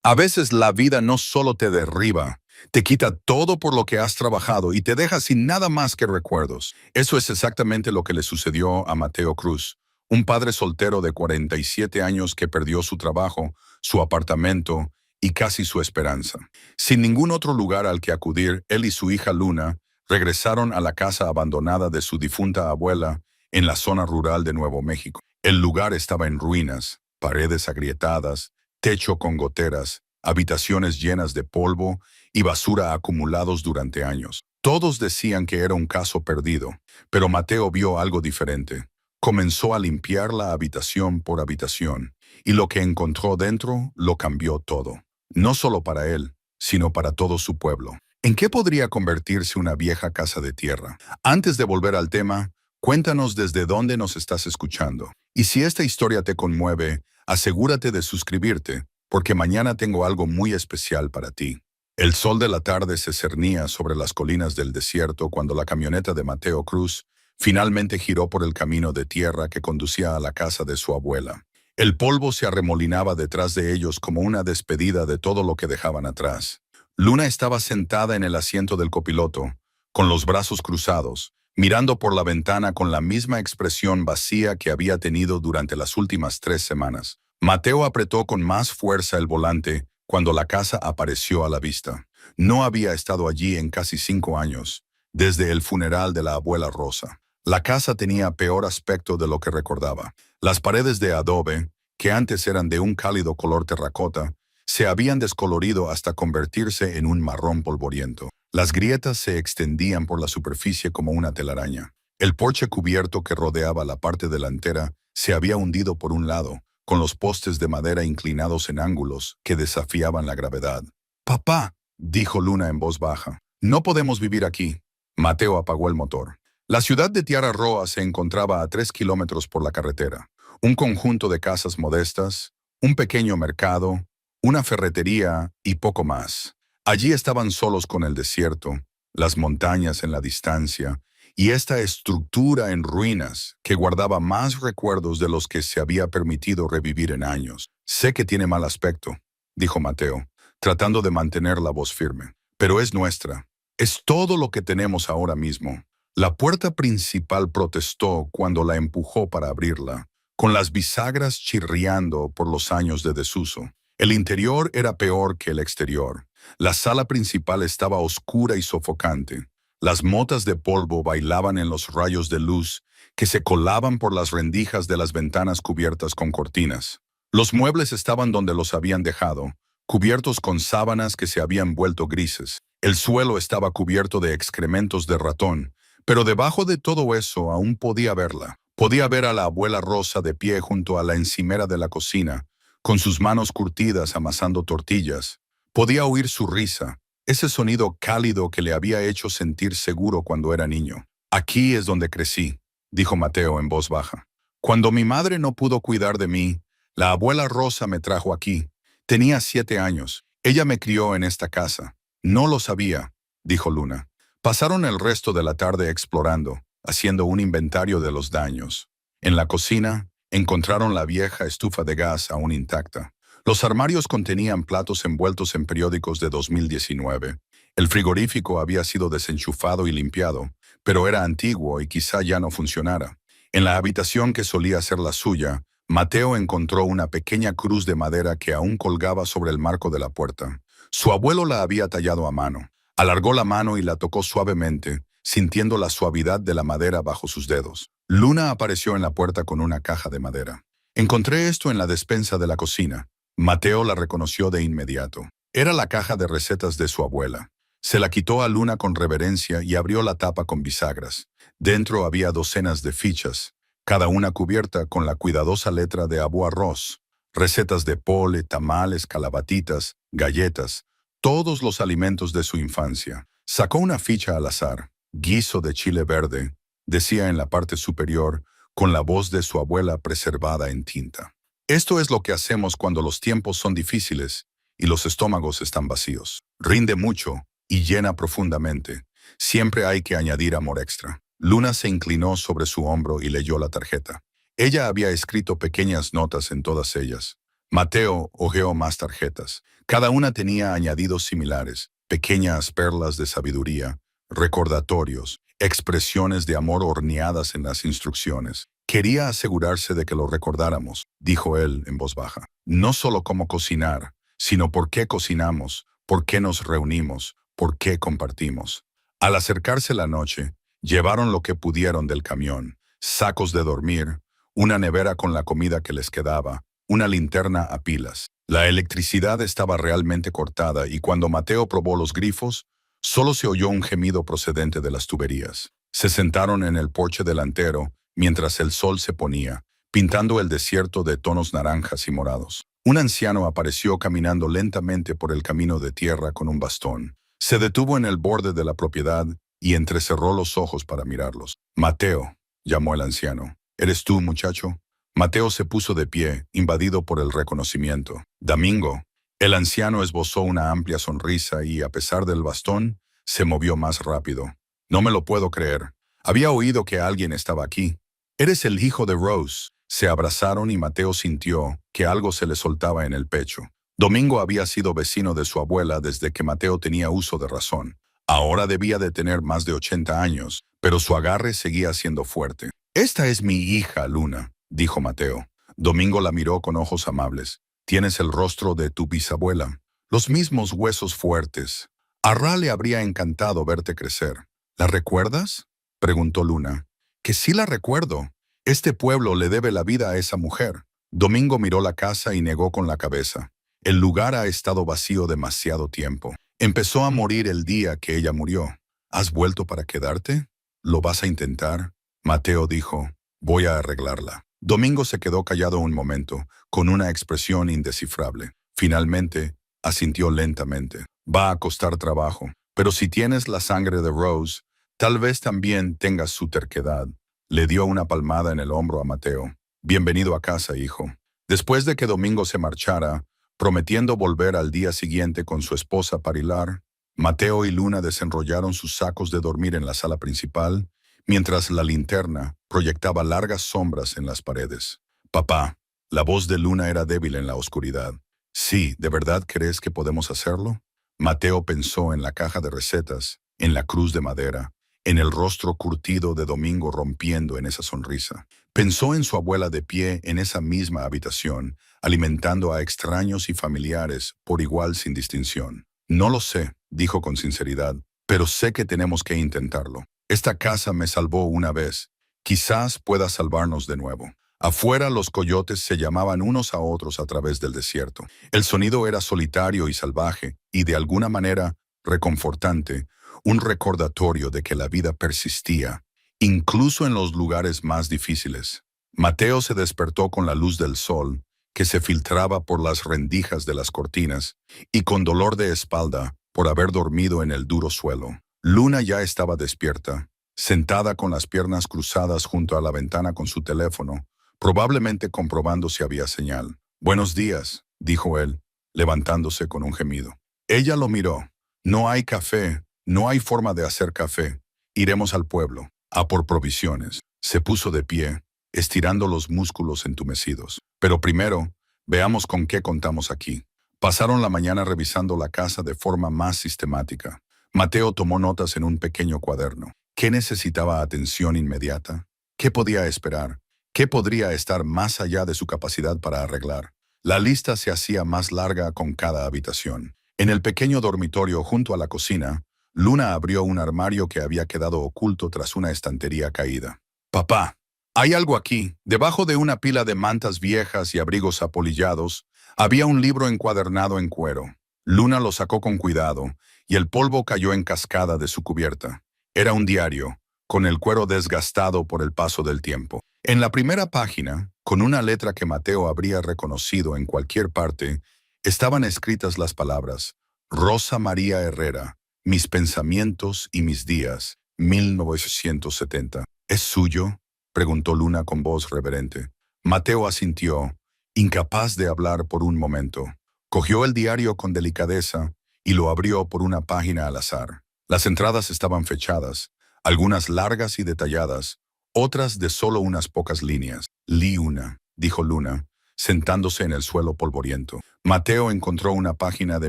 A veces la vida no solo te derriba, te quita todo por lo que has trabajado y te deja sin nada más que recuerdos. Eso es exactamente lo que le sucedió a Mateo Cruz, un padre soltero de 47 años que perdió su trabajo, su apartamento y casi su esperanza. Sin ningún otro lugar al que acudir, él y su hija Luna regresaron a la casa abandonada de su difunta abuela en la zona rural de Nuevo México. El lugar estaba en ruinas, paredes agrietadas, techo con goteras, habitaciones llenas de polvo y basura acumulados durante años. Todos decían que era un caso perdido, pero Mateo vio algo diferente. Comenzó a limpiar la habitación por habitación, y lo que encontró dentro lo cambió todo. No solo para él, sino para todo su pueblo. ¿En qué podría convertirse una vieja casa de tierra? Antes de volver al tema, cuéntanos desde dónde nos estás escuchando. Y si esta historia te conmueve, asegúrate de suscribirte, porque mañana tengo algo muy especial para ti. El sol de la tarde se cernía sobre las colinas del desierto cuando la camioneta de Mateo Cruz finalmente giró por el camino de tierra que conducía a la casa de su abuela. El polvo se arremolinaba detrás de ellos como una despedida de todo lo que dejaban atrás. Luna estaba sentada en el asiento del copiloto, con los brazos cruzados, mirando por la ventana con la misma expresión vacía que había tenido durante las últimas 3 semanas. Mateo apretó con más fuerza el volante cuando la casa apareció a la vista. No había estado allí en casi 5 años, desde el funeral de la abuela Rosa. La casa tenía peor aspecto de lo que recordaba. Las paredes de adobe, que antes eran de un cálido color terracota, se habían descolorido hasta convertirse en un marrón polvoriento. Las grietas se extendían por la superficie como una telaraña. El porche cubierto que rodeaba la parte delantera se había hundido por un lado, con los postes de madera inclinados en ángulos que desafiaban la gravedad. «Papá», dijo Luna en voz baja, «no podemos vivir aquí». Mateo apagó el motor. La ciudad de Tierra Roa se encontraba a 3 kilómetros por la carretera. Un conjunto de casas modestas, un pequeño mercado, una ferretería y poco más. Allí estaban solos con el desierto, las montañas en la distancia, y esta estructura en ruinas que guardaba más recuerdos de los que se había permitido revivir en años. «Sé que tiene mal aspecto», dijo Mateo, tratando de mantener la voz firme, «pero es nuestra. Es todo lo que tenemos ahora mismo». La puerta principal protestó cuando la empujó para abrirla, con las bisagras chirriando por los años de desuso. El interior era peor que el exterior. La sala principal estaba oscura y sofocante. Las motas de polvo bailaban en los rayos de luz que se colaban por las rendijas de las ventanas cubiertas con cortinas. Los muebles estaban donde los habían dejado, cubiertos con sábanas que se habían vuelto grises. El suelo estaba cubierto de excrementos de ratón, pero debajo de todo eso aún podía verla. Podía ver a la abuela Rosa de pie junto a la encimera de la cocina, con sus manos curtidas amasando tortillas. Podía oír su risa, ese sonido cálido que le había hecho sentir seguro cuando era niño. «Aquí es donde crecí», dijo Mateo en voz baja. «Cuando mi madre no pudo cuidar de mí, la abuela Rosa me trajo aquí. Tenía 7 años. Ella me crió en esta casa». «No lo sabía», dijo Luna. Pasaron el resto de la tarde explorando, haciendo un inventario de los daños. En la cocina, encontraron la vieja estufa de gas aún intacta. Los armarios contenían platos envueltos en periódicos de 2019. El frigorífico había sido desenchufado y limpiado, pero era antiguo y quizá ya no funcionara. En la habitación que solía ser la suya, Mateo encontró una pequeña cruz de madera que aún colgaba sobre el marco de la puerta. Su abuelo la había tallado a mano. Alargó la mano y la tocó suavemente, sintiendo la suavidad de la madera bajo sus dedos. Luna apareció en la puerta con una caja de madera. «Encontré esto en la despensa de la cocina». Mateo la reconoció de inmediato. Era la caja de recetas de su abuela. Se la quitó a Luna con reverencia y abrió la tapa con bisagras. Dentro había docenas de fichas, cada una cubierta con la cuidadosa letra de Abu Arroz. Recetas de pole, tamales, calabatitas, galletas, todos los alimentos de su infancia. Sacó una ficha al azar. «Guiso de chile verde», decía en la parte superior, con la voz de su abuela preservada en tinta. «Esto es lo que hacemos cuando los tiempos son difíciles y los estómagos están vacíos. Rinde mucho y llena profundamente. Siempre hay que añadir amor extra». Luna se inclinó sobre su hombro y leyó la tarjeta. Ella había escrito pequeñas notas en todas ellas. Mateo hojeó más tarjetas. Cada una tenía añadidos similares, pequeñas perlas de sabiduría, recordatorios, expresiones de amor horneadas en las instrucciones. Quería asegurarse de que lo recordáramos, dijo él en voz baja. No solo cómo cocinar, sino por qué cocinamos, por qué nos reunimos, por qué compartimos. Al acercarse la noche, llevaron lo que pudieron del camión, sacos de dormir, una nevera con la comida que les quedaba, una linterna a pilas. La electricidad estaba realmente cortada y cuando Mateo probó los grifos, solo se oyó un gemido procedente de las tuberías. Se sentaron en el porche delantero mientras el sol se ponía, pintando el desierto de tonos naranjas y morados. Un anciano apareció caminando lentamente por el camino de tierra con un bastón. Se detuvo en el borde de la propiedad y entrecerró los ojos para mirarlos. Mateo, llamó el anciano. ¿Eres tú, muchacho? Mateo se puso de pie, invadido por el reconocimiento. Domingo. El anciano esbozó una amplia sonrisa y, a pesar del bastón, se movió más rápido. No me lo puedo creer. Había oído que alguien estaba aquí. Eres el hijo de Rose. Se abrazaron y Mateo sintió que algo se le soltaba en el pecho. Domingo había sido vecino de su abuela desde que Mateo tenía uso de razón. Ahora debía de tener más de 80 años, pero su agarre seguía siendo fuerte. Esta es mi hija, Luna, dijo Mateo. Domingo la miró con ojos amables. Tienes el rostro de tu bisabuela, los mismos huesos fuertes. A Ra le habría encantado verte crecer. ¿La recuerdas? Preguntó Luna. Que sí la recuerdo. Este pueblo le debe la vida a esa mujer. Domingo miró la casa y negó con la cabeza. El lugar ha estado vacío demasiado tiempo. Empezó a morir el día que ella murió. ¿Has vuelto para quedarte? ¿Lo vas a intentar? Mateo dijo, voy a arreglarla. Domingo se quedó callado un momento, con una expresión indescifrable. Finalmente, asintió lentamente. Va a costar trabajo, pero si tienes la sangre de Rose, tal vez también tengas su terquedad. Le dio una palmada en el hombro a Mateo. Bienvenido a casa, hijo. Después de que Domingo se marchara, prometiendo volver al día siguiente con su esposa para hilar, Mateo y Luna desenrollaron sus sacos de dormir en la sala principal, mientras la linterna proyectaba largas sombras en las paredes. Papá, la voz de Luna era débil en la oscuridad. Sí, ¿de verdad crees que podemos hacerlo? Mateo pensó en la caja de recetas, en la cruz de madera, en el rostro curtido de Domingo rompiendo en esa sonrisa. Pensó en su abuela de pie en esa misma habitación, alimentando a extraños y familiares por igual sin distinción. No lo sé, dijo con sinceridad, pero sé que tenemos que intentarlo. Esta casa me salvó una vez. Quizás pueda salvarnos de nuevo. Afuera los coyotes se llamaban unos a otros a través del desierto. El sonido era solitario y salvaje, y de alguna manera reconfortante, un recordatorio de que la vida persistía, incluso en los lugares más difíciles. Mateo se despertó con la luz del sol, que se filtraba por las rendijas de las cortinas, y con dolor de espalda por haber dormido en el duro suelo. Luna ya estaba despierta, sentada con las piernas cruzadas junto a la ventana con su teléfono, probablemente comprobando si había señal. Buenos días, dijo él, levantándose con un gemido. Ella lo miró. No hay café, no hay forma de hacer café. Iremos al pueblo, a por provisiones. Se puso de pie, estirando los músculos entumecidos. Pero primero, veamos con qué contamos aquí. Pasaron la mañana revisando la casa de forma más sistemática. Mateo tomó notas en un pequeño cuaderno. ¿Qué necesitaba atención inmediata? ¿Qué podía esperar? ¿Qué podría estar más allá de su capacidad para arreglar? La lista se hacía más larga con cada habitación. En el pequeño dormitorio junto a la cocina, Luna abrió un armario que había quedado oculto tras una estantería caída. Papá, hay algo aquí. Debajo de una pila de mantas viejas y abrigos apolillados, había un libro encuadernado en cuero. Luna lo sacó con cuidado, y el polvo cayó en cascada de su cubierta. Era un diario, con el cuero desgastado por el paso del tiempo. En la primera página, con una letra que Mateo habría reconocido en cualquier parte, estaban escritas las palabras Rosa María Herrera, mis pensamientos y mis días, 1970. ¿Es suyo?, preguntó Luna con voz reverente. Mateo asintió, incapaz de hablar por un momento. Cogió el diario con delicadeza y lo abrió por una página al azar. Las entradas estaban fechadas, algunas largas y detalladas, otras de solo unas pocas líneas. Li una, dijo Luna, sentándose en el suelo polvoriento. Mateo encontró una página de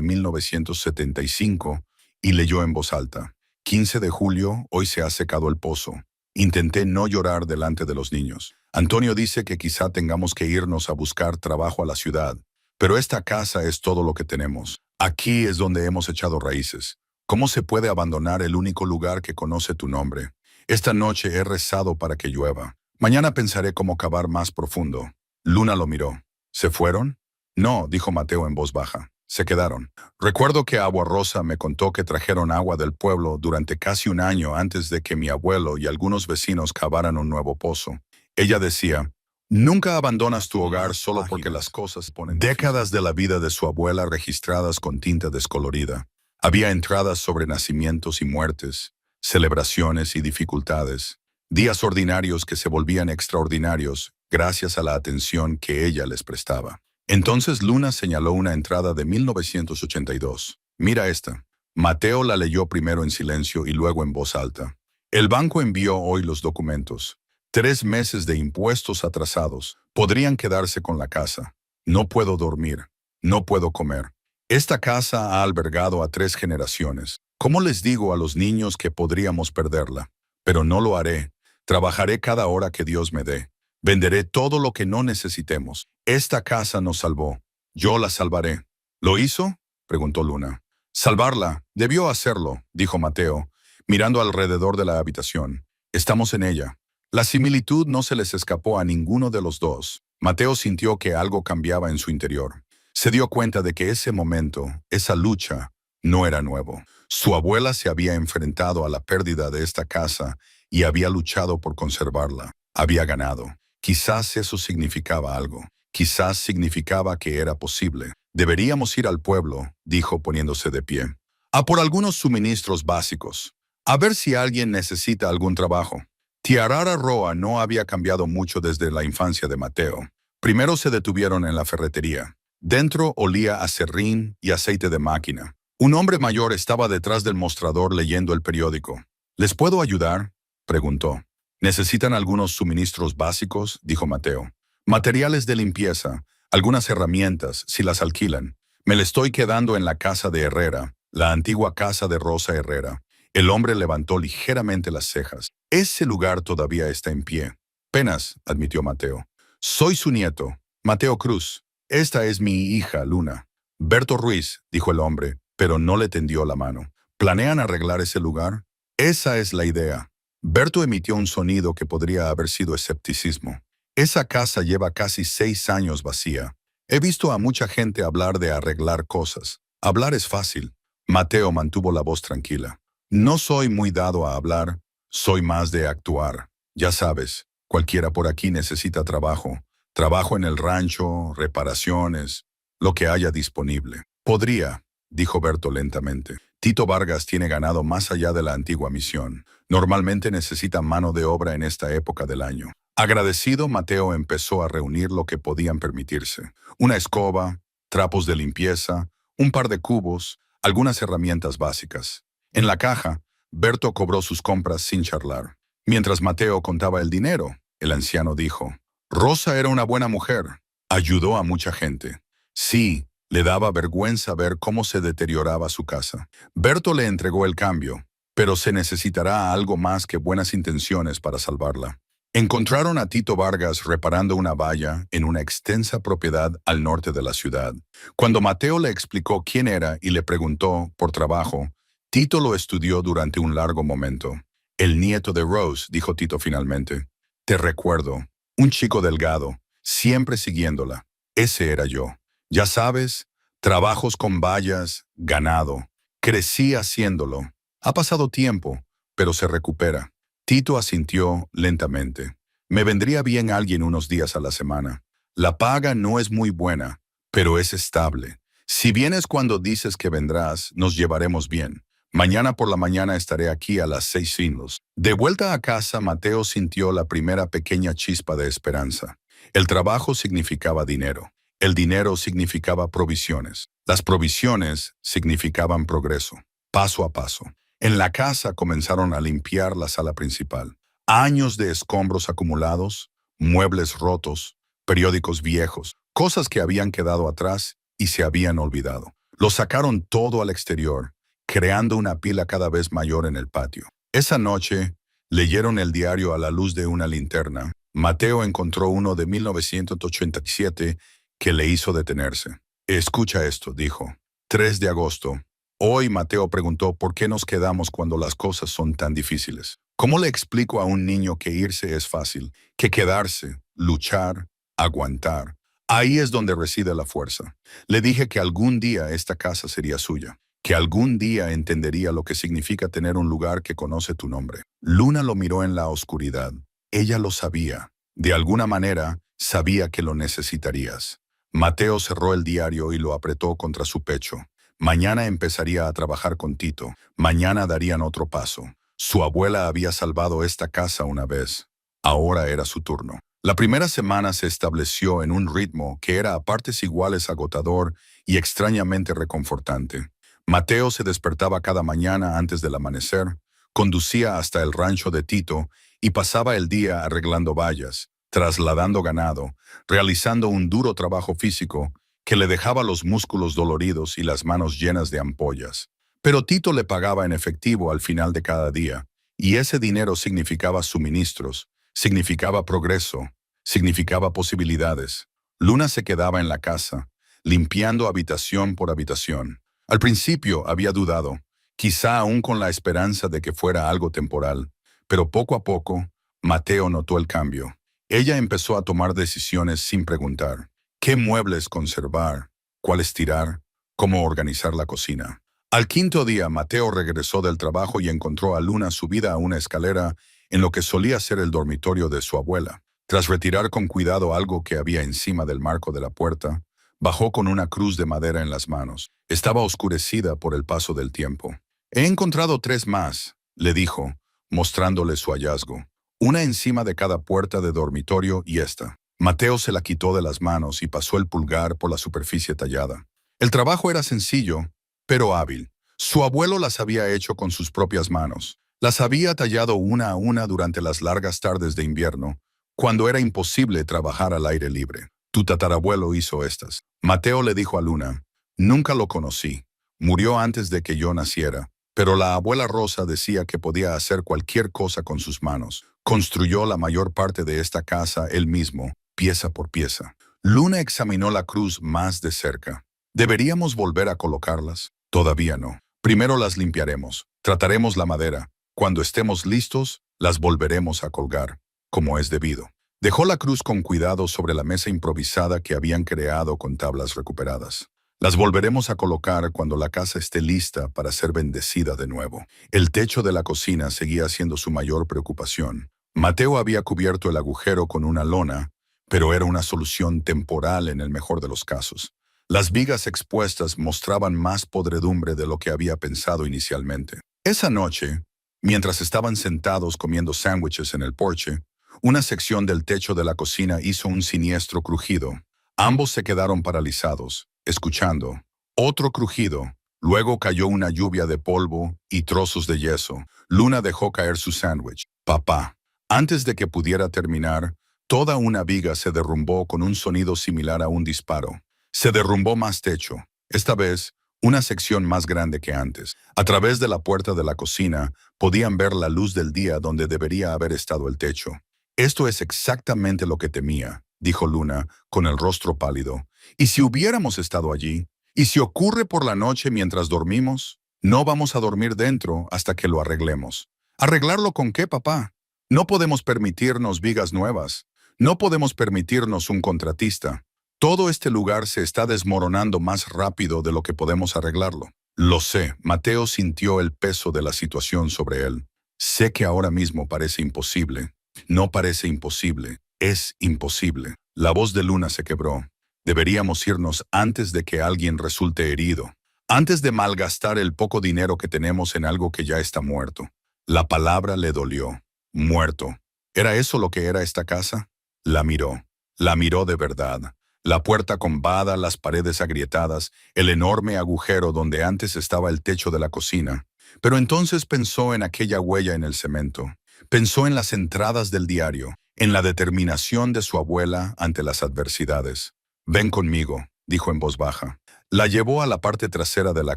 1975 y leyó en voz alta. 15 de julio, hoy se ha secado el pozo. Intenté no llorar delante de los niños. Antonio dice que quizá tengamos que irnos a buscar trabajo a la ciudad, pero esta casa es todo lo que tenemos. Aquí es donde hemos echado raíces. ¿Cómo se puede abandonar el único lugar que conoce tu nombre? Esta noche he rezado para que llueva. Mañana pensaré cómo cavar más profundo. Luna lo miró. ¿Se fueron? No, dijo Mateo en voz baja. Se quedaron. Recuerdo que Agua Rosa me contó que trajeron agua del pueblo durante casi un año antes de que mi abuelo y algunos vecinos cavaran un nuevo pozo. Ella decía, nunca abandonas tu hogar solo porque las cosas ponen décadas de la vida de su abuela registradas con tinta descolorida. Había entradas sobre nacimientos y muertes, celebraciones y dificultades, días ordinarios que se volvían extraordinarios gracias a la atención que ella les prestaba. Entonces Luna señaló una entrada de 1982. Mira esta. Mateo la leyó primero en silencio y luego en voz alta. El banco envió hoy los documentos. 3 meses de impuestos atrasados. Podrían quedarse con la casa. No puedo dormir. No puedo comer. Esta casa ha albergado a 3 generaciones. ¿Cómo les digo a los niños que podríamos perderla? Pero no lo haré. Trabajaré cada hora que Dios me dé. Venderé todo lo que no necesitemos. Esta casa nos salvó. Yo la salvaré. ¿Lo hizo? Preguntó Luna. Salvarla. Debió hacerlo, dijo Mateo, mirando alrededor de la habitación. Estamos en ella. La similitud no se les escapó a ninguno de los dos. Mateo sintió que algo cambiaba en su interior. Se dio cuenta de que ese momento, esa lucha, no era nuevo. Su abuela se había enfrentado a la pérdida de esta casa y había luchado por conservarla. Había ganado. Quizás eso significaba algo. Quizás significaba que era posible. Deberíamos ir al pueblo, dijo poniéndose de pie. A por algunos suministros básicos. A ver si alguien necesita algún trabajo. Tiarara Roa no había cambiado mucho desde la infancia de Mateo. Primero se detuvieron en la ferretería. Dentro olía a serrín y aceite de máquina. Un hombre mayor estaba detrás del mostrador leyendo el periódico. ¿Les puedo ayudar?, preguntó. ¿Necesitan algunos suministros básicos?, dijo Mateo. Materiales de limpieza, algunas herramientas, si las alquilan. Me le estoy quedando en la casa de Herrera, la antigua casa de Rosa Herrera. El hombre levantó ligeramente las cejas. Ese lugar todavía está en pie. Penas, admitió Mateo. Soy su nieto, Mateo Cruz. Esta es mi hija, Luna. Berto Ruiz, dijo el hombre, pero no le tendió la mano. ¿Planean arreglar ese lugar? Esa es la idea. Berto emitió un sonido que podría haber sido escepticismo. Esa casa lleva casi 6 años vacía. He visto a mucha gente hablar de arreglar cosas. Hablar es fácil. Mateo mantuvo la voz tranquila. No soy muy dado a hablar, soy más de actuar. Ya sabes, cualquiera por aquí necesita trabajo. Trabajo en el rancho, reparaciones, lo que haya disponible. Podría, dijo Berto lentamente. Tito Vargas tiene ganado más allá de la antigua misión. Normalmente necesita mano de obra en esta época del año. Agradecido, Mateo empezó a reunir lo que podían permitirse. Una escoba, trapos de limpieza, un par de cubos, algunas herramientas básicas. En la caja, Berto cobró sus compras sin charlar. Mientras Mateo contaba el dinero, el anciano dijo, Rosa era una buena mujer. Ayudó a mucha gente. Sí, le daba vergüenza ver cómo se deterioraba su casa. Berto le entregó el cambio, pero se necesitará algo más que buenas intenciones para salvarla. Encontraron a Tito Vargas reparando una valla en una extensa propiedad al norte de la ciudad. Cuando Mateo le explicó quién era y le preguntó por trabajo, Tito lo estudió durante un largo momento. El nieto de Rose, dijo Tito finalmente. Te recuerdo. Un chico delgado, siempre siguiéndola. Ese era yo. Ya sabes, trabajos con vallas, ganado. Crecí haciéndolo. Ha pasado tiempo, pero se recupera. Tito asintió lentamente. Me vendría bien alguien unos días a la semana. La paga no es muy buena, pero es estable. Si vienes cuando dices que vendrás, nos llevaremos bien. Mañana por la mañana estaré aquí a las 6 finos. De vuelta a casa, Mateo sintió la primera pequeña chispa de esperanza. El trabajo significaba dinero. El dinero significaba provisiones. Las provisiones significaban progreso, paso a paso. En la casa comenzaron a limpiar la sala principal. Años de escombros acumulados, muebles rotos, periódicos viejos, cosas que habían quedado atrás y se habían olvidado. Lo sacaron todo al exterior, creando una pila cada vez mayor en el patio. Esa noche, leyeron el diario a la luz de una linterna. Mateo encontró uno de 1987 que le hizo detenerse. Escucha esto, dijo. 3 de agosto. Hoy Mateo preguntó por qué nos quedamos cuando las cosas son tan difíciles. ¿Cómo le explico a un niño que irse es fácil, que quedarse, luchar, aguantar? Ahí es donde reside la fuerza. Le dije que algún día esta casa sería suya, que algún día entendería lo que significa tener un lugar que conoce tu nombre. Luna lo miró en la oscuridad. Ella lo sabía. De alguna manera, sabía que lo necesitarías. Mateo cerró el diario y lo apretó contra su pecho. Mañana empezaría a trabajar con Tito. Mañana darían otro paso. Su abuela había salvado esta casa una vez. Ahora era su turno. La primera semana se estableció en un ritmo que era a partes iguales agotador y extrañamente reconfortante. Mateo se despertaba cada mañana antes del amanecer, conducía hasta el rancho de Tito y pasaba el día arreglando vallas, trasladando ganado, realizando un duro trabajo físico que le dejaba los músculos doloridos y las manos llenas de ampollas. Pero Tito le pagaba en efectivo al final de cada día, y ese dinero significaba suministros, significaba progreso, significaba posibilidades. Luna se quedaba en la casa, limpiando habitación por habitación. Al principio había dudado, quizá aún con la esperanza de que fuera algo temporal, pero poco a poco, Mateo notó el cambio. Ella empezó a tomar decisiones sin preguntar. ¿Qué muebles conservar? ¿Cuáles tirar? ¿Cómo organizar la cocina? Al quinto día, Mateo regresó del trabajo y encontró a Luna subida a una escalera en lo que solía ser el dormitorio de su abuela. Tras retirar con cuidado algo que había encima del marco de la puerta, bajó con una cruz de madera en las manos. Estaba oscurecida por el paso del tiempo. «He encontrado 3 más», le dijo, mostrándole su hallazgo. Una encima de cada puerta de dormitorio y esta. Mateo se la quitó de las manos y pasó el pulgar por la superficie tallada. El trabajo era sencillo, pero hábil. Su abuelo las había hecho con sus propias manos. Las había tallado una a una durante las largas tardes de invierno, cuando era imposible trabajar al aire libre. Tu tatarabuelo hizo estas. Mateo le dijo a Luna, nunca lo conocí. Murió antes de que yo naciera, pero la abuela Rosa decía que podía hacer cualquier cosa con sus manos. Construyó la mayor parte de esta casa él mismo, pieza por pieza. Luna examinó la cruz más de cerca. ¿Deberíamos volver a colocarlas? Todavía no. Primero las limpiaremos. Trataremos la madera. Cuando estemos listos, las volveremos a colgar, como es debido. Dejó la cruz con cuidado sobre la mesa improvisada que habían creado con tablas recuperadas. Las volveremos a colocar cuando la casa esté lista para ser bendecida de nuevo. El techo de la cocina seguía siendo su mayor preocupación. Mateo había cubierto el agujero con una lona, pero era una solución temporal en el mejor de los casos. Las vigas expuestas mostraban más podredumbre de lo que había pensado inicialmente. Esa noche, mientras estaban sentados comiendo sándwiches en el porche, una sección del techo de la cocina hizo un siniestro crujido. Ambos se quedaron paralizados, escuchando. Otro crujido. Luego cayó una lluvia de polvo y trozos de yeso. Luna dejó caer su sándwich. Papá. Antes de que pudiera terminar, toda una viga se derrumbó con un sonido similar a un disparo. Se derrumbó más techo. Esta vez, una sección más grande que antes. A través de la puerta de la cocina, podían ver la luz del día donde debería haber estado el techo. Esto es exactamente lo que temía, dijo Luna, con el rostro pálido. ¿Y si hubiéramos estado allí? ¿Y si ocurre por la noche mientras dormimos? No vamos a dormir dentro hasta que lo arreglemos. ¿Arreglarlo con qué, papá? No podemos permitirnos vigas nuevas. No podemos permitirnos un contratista. Todo este lugar se está desmoronando más rápido de lo que podemos arreglarlo. Lo sé, Mateo sintió el peso de la situación sobre él. Sé que ahora mismo parece imposible. No parece imposible, es imposible. La voz de Luna se quebró. Deberíamos irnos antes de que alguien resulte herido, antes de malgastar el poco dinero que tenemos en algo que ya está muerto. La palabra le dolió. Muerto. ¿Era eso lo que era esta casa? La miró de verdad. La puerta combada, las paredes agrietadas, el enorme agujero donde antes estaba el techo de la cocina. Pero entonces pensó en aquella huella en el cemento. Pensó en las entradas del diario, en la determinación de su abuela ante las adversidades. Ven conmigo, dijo en voz baja. La llevó a la parte trasera de la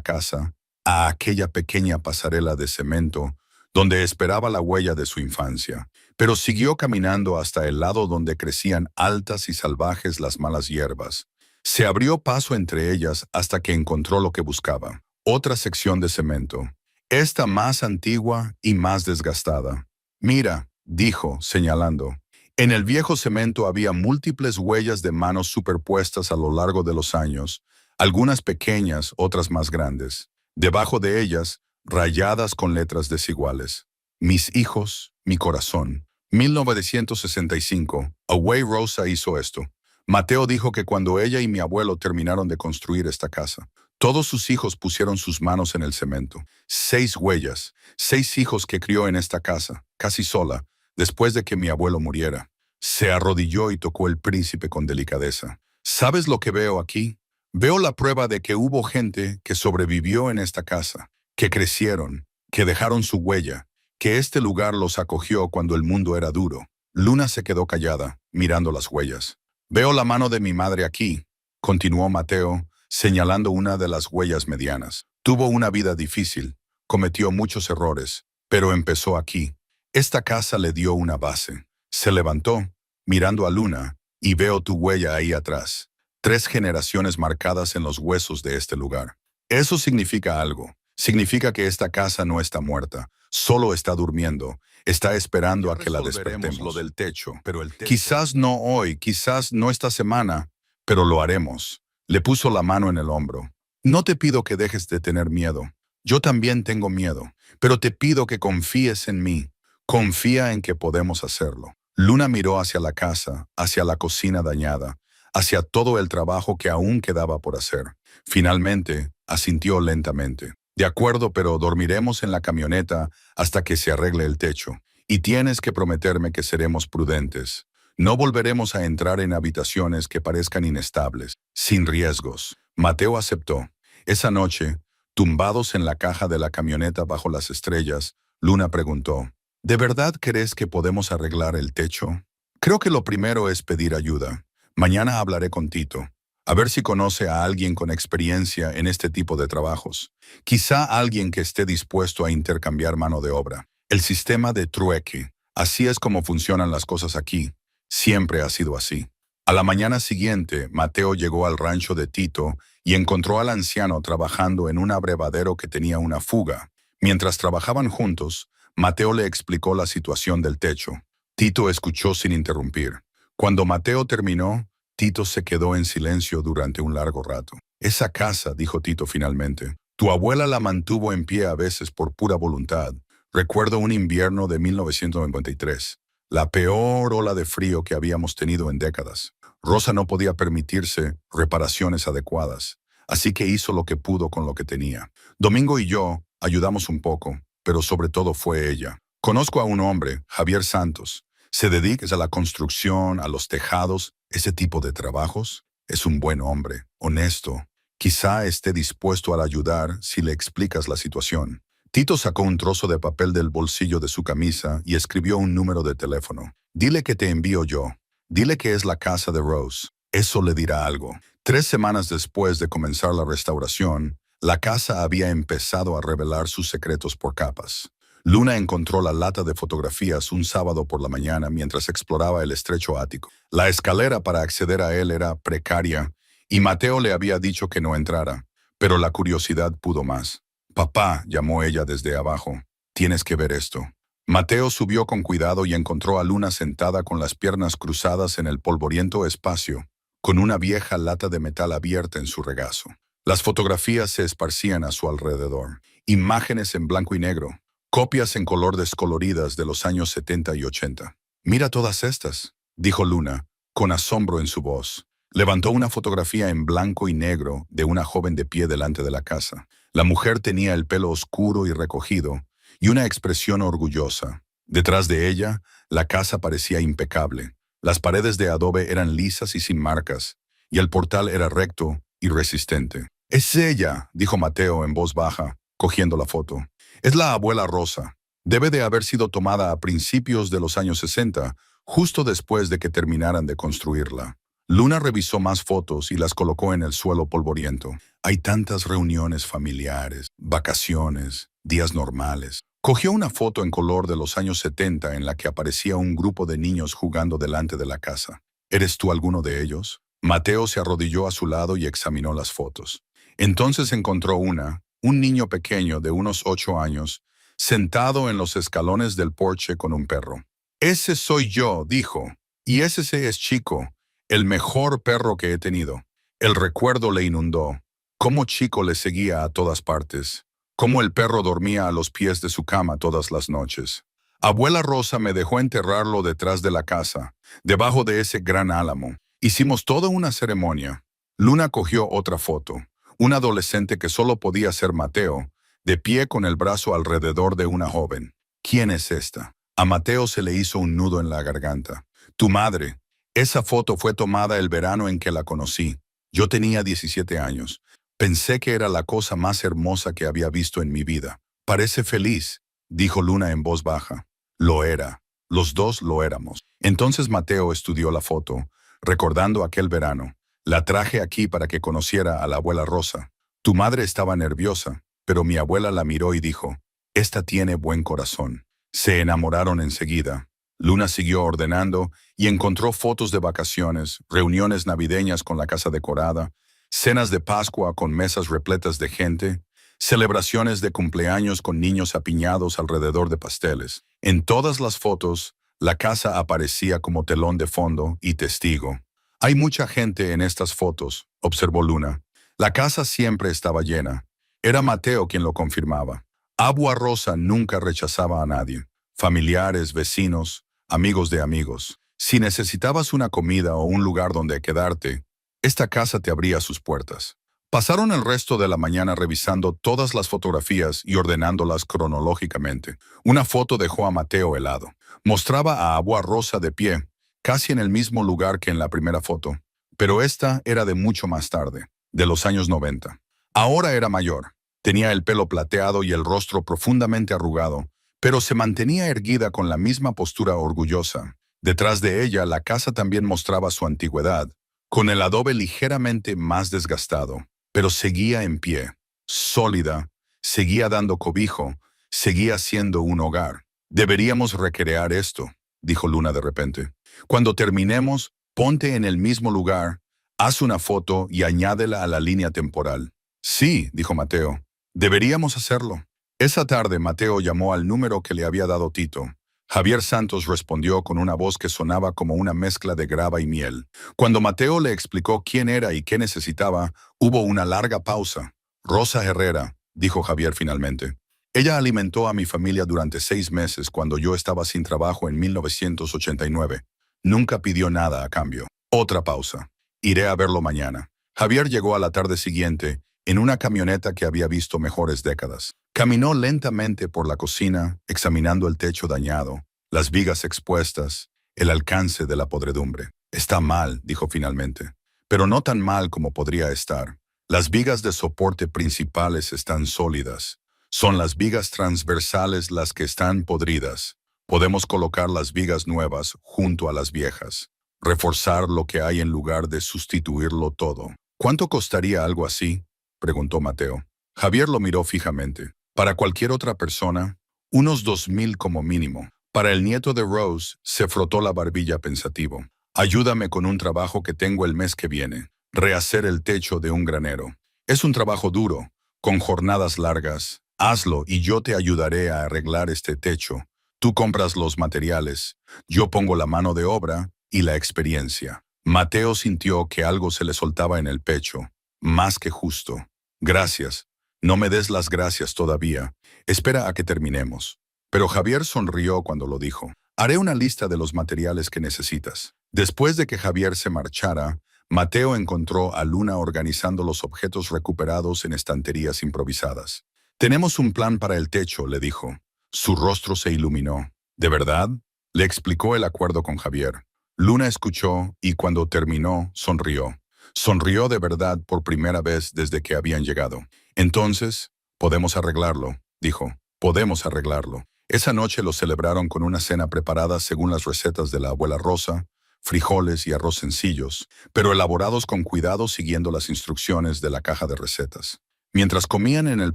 casa, a aquella pequeña pasarela de cemento donde esperaba la huella de su infancia, pero siguió caminando hasta el lado donde crecían altas y salvajes las malas hierbas. Se abrió paso entre ellas hasta que encontró lo que buscaba, otra sección de cemento, esta más antigua y más desgastada. Mira, dijo, señalando. En el viejo cemento había múltiples huellas de manos superpuestas a lo largo de los años, algunas pequeñas, otras más grandes. Debajo de ellas, rayadas con letras desiguales. Mis hijos, mi corazón. 1965. Away Rosa hizo esto. Mateo dijo que cuando ella y mi abuelo terminaron de construir esta casa, todos sus hijos pusieron sus manos en el cemento. 6 huellas, 6 hijos que crió en esta casa, casi sola, después de que mi abuelo muriera. Se arrodilló y tocó el príncipe con delicadeza. ¿Sabes lo que veo aquí? Veo la prueba de que hubo gente que sobrevivió en esta casa, que crecieron, que dejaron su huella, que este lugar los acogió cuando el mundo era duro. Luna se quedó callada, mirando las huellas. Veo la mano de mi madre aquí, continuó Mateo, señalando una de las huellas medianas. Tuvo una vida difícil, cometió muchos errores, pero empezó aquí. Esta casa le dio una base. Se levantó, mirando a Luna, y veo tu huella ahí atrás. 3 generaciones marcadas en los huesos de este lugar. Eso significa algo. Significa que esta casa no está muerta, solo está durmiendo, está esperando a que la despertemos. Lo del techo, pero el techo. Quizás no hoy, quizás no esta semana, pero lo haremos. Le puso la mano en el hombro. No te pido que dejes de tener miedo. Yo también tengo miedo, pero te pido que confíes en mí. Confía en que podemos hacerlo. Luna miró hacia la casa, hacia la cocina dañada, hacia todo el trabajo que aún quedaba por hacer. Finalmente, asintió lentamente. De acuerdo, pero dormiremos en la camioneta hasta que se arregle el techo. Y tienes que prometerme que seremos prudentes. No volveremos a entrar en habitaciones que parezcan inestables, sin riesgos. Mateo aceptó. Esa noche, tumbados en la caja de la camioneta bajo las estrellas, Luna preguntó, ¿de verdad crees que podemos arreglar el techo? Creo que lo primero es pedir ayuda. Mañana hablaré con Tito, a ver si conoce a alguien con experiencia en este tipo de trabajos. Quizá alguien que esté dispuesto a intercambiar mano de obra. El sistema de trueque. Así es como funcionan las cosas aquí. Siempre ha sido así. A la mañana siguiente, Mateo llegó al rancho de Tito y encontró al anciano trabajando en un abrevadero que tenía una fuga. Mientras trabajaban juntos, Mateo le explicó la situación del techo. Tito escuchó sin interrumpir. Cuando Mateo terminó, Tito se quedó en silencio durante un largo rato. Esa casa, dijo Tito finalmente, tu abuela la mantuvo en pie a veces por pura voluntad. Recuerdo un invierno de 1993, la peor ola de frío que habíamos tenido en décadas. Rosa no podía permitirse reparaciones adecuadas, así que hizo lo que pudo con lo que tenía. Domingo y yo ayudamos un poco, pero sobre todo fue ella. Conozco a un hombre, Javier Santos. Se dedica a la construcción, a los tejados, ese tipo de trabajos. Es un buen hombre, honesto. Quizá esté dispuesto a ayudar si le explicas la situación. Tito sacó un trozo de papel del bolsillo de su camisa y escribió un número de teléfono. Dile que te envío yo. Dile que es la casa de Rose. Eso le dirá algo. 3 semanas después de comenzar la restauración, la casa había empezado a revelar sus secretos por capas. Luna encontró la lata de fotografías un sábado por la mañana mientras exploraba el estrecho ático. La escalera para acceder a él era precaria y Mateo le había dicho que no entrara, pero la curiosidad pudo más. Papá, llamó ella desde abajo, tienes que ver esto. Mateo subió con cuidado y encontró a Luna sentada con las piernas cruzadas en el polvoriento espacio, con una vieja lata de metal abierta en su regazo. Las fotografías se esparcían a su alrededor. Imágenes en blanco y negro, copias en color descoloridas de los años 70 y 80. Mira todas estas, dijo Luna, con asombro en su voz. Levantó una fotografía en blanco y negro de una joven de pie delante de la casa. La mujer tenía el pelo oscuro y recogido, y una expresión orgullosa. Detrás de ella, la casa parecía impecable. Las paredes de adobe eran lisas y sin marcas, y el portal era recto y resistente. «Es ella», dijo Mateo en voz baja, cogiendo la foto. «Es la abuela Rosa. Debe de haber sido tomada a principios de los años 60, justo después de que terminaran de construirla». Luna revisó más fotos y las colocó en el suelo polvoriento. Hay tantas reuniones familiares, vacaciones, días normales. Cogió una foto en color de los años 70 en la que aparecía un grupo de niños jugando delante de la casa. ¿Eres tú alguno de ellos? Mateo se arrodilló a su lado y examinó las fotos. Entonces encontró un niño pequeño de unos 8 años, sentado en los escalones del porche con un perro. Ese soy yo, dijo, y ese es Chico, el mejor perro que he tenido. El recuerdo le inundó. Cómo Chico le seguía a todas partes. Cómo el perro dormía a los pies de su cama todas las noches. Abuela Rosa me dejó enterrarlo detrás de la casa, debajo de ese gran álamo. Hicimos toda una ceremonia. Luna cogió otra foto. Un adolescente que solo podía ser Mateo, de pie con el brazo alrededor de una joven. ¿Quién es esta? A Mateo se le hizo un nudo en la garganta. Tu madre. Esa foto fue tomada el verano en que la conocí. Yo tenía 17 años. Pensé que era la cosa más hermosa que había visto en mi vida. Parece feliz, dijo Luna en voz baja. Lo era. Los dos lo éramos. Entonces Mateo estudió la foto, recordando aquel verano. La traje aquí para que conociera a la abuela Rosa. Tu madre estaba nerviosa, pero mi abuela la miró y dijo, esta tiene buen corazón. Se enamoraron enseguida. Luna siguió ordenando y encontró fotos de vacaciones, reuniones navideñas con la casa decorada, cenas de Pascua con mesas repletas de gente, celebraciones de cumpleaños con niños apiñados alrededor de pasteles. En todas las fotos, la casa aparecía como telón de fondo y testigo. Hay mucha gente en estas fotos, observó Luna. La casa siempre estaba llena. Era Mateo quien lo confirmaba. Abuela Rosa nunca rechazaba a nadie. Familiares, vecinos, amigos de amigos. Si necesitabas una comida o un lugar donde quedarte, esta casa te abría sus puertas. Pasaron el resto de la mañana revisando todas las fotografías y ordenándolas cronológicamente. Una foto dejó a Mateo helado. Mostraba a Abuela Rosa de pie, casi en el mismo lugar que en la primera foto. Pero esta era de mucho más tarde, de los años 90. Ahora era mayor. Tenía el pelo plateado y el rostro profundamente arrugado, pero se mantenía erguida con la misma postura orgullosa. Detrás de ella, la casa también mostraba su antigüedad, con el adobe ligeramente más desgastado, pero seguía en pie, sólida, seguía dando cobijo, seguía siendo un hogar. Deberíamos recrear esto, dijo Luna de repente. Cuando terminemos, ponte en el mismo lugar, haz una foto y añádela a la línea temporal. Sí, dijo Mateo, deberíamos hacerlo. Esa tarde Mateo llamó al número que le había dado Tito. Javier Santos respondió con una voz que sonaba como una mezcla de grava y miel. Cuando Mateo le explicó quién era y qué necesitaba, hubo una larga pausa. Rosa Herrera, dijo Javier finalmente. Ella alimentó a mi familia durante 6 meses cuando yo estaba sin trabajo en 1989. Nunca pidió nada a cambio. Otra pausa. Iré a verlo mañana. Javier llegó a la tarde siguiente en una camioneta que había visto mejores décadas. Caminó lentamente por la cocina, examinando el techo dañado, las vigas expuestas, el alcance de la podredumbre. Está mal, dijo finalmente, pero no tan mal como podría estar. Las vigas de soporte principales están sólidas. Son las vigas transversales las que están podridas. Podemos colocar las vigas nuevas junto a las viejas. Reforzar lo que hay en lugar de sustituirlo todo. ¿Cuánto costaría algo así?, preguntó Mateo. Javier lo miró fijamente. Para cualquier otra persona, unos 2,000 como mínimo. Para el nieto de Rose, se frotó la barbilla pensativo. Ayúdame con un trabajo que tengo el mes que viene. Rehacer el techo de un granero. Es un trabajo duro, con jornadas largas. Hazlo y yo te ayudaré a arreglar este techo. Tú compras los materiales, yo pongo la mano de obra y la experiencia. Mateo sintió que algo se le soltaba en el pecho. Más que justo. Gracias. No me des las gracias todavía. Espera a que terminemos. Pero Javier sonrió cuando lo dijo. Haré una lista de los materiales que necesitas. Después de que Javier se marchara, Mateo encontró a Luna organizando los objetos recuperados en estanterías improvisadas. Tenemos un plan para el techo, le dijo. Su rostro se iluminó. ¿De verdad? Le explicó el acuerdo con Javier. Luna escuchó y cuando terminó, sonrió. Sonrió de verdad por primera vez desde que habían llegado. Entonces, podemos arreglarlo, dijo. Podemos arreglarlo. Esa noche lo celebraron con una cena preparada según las recetas de la abuela Rosa. frijoles y arroz sencillos, pero elaborados con cuidado siguiendo las instrucciones de la caja de recetas. Mientras comían en el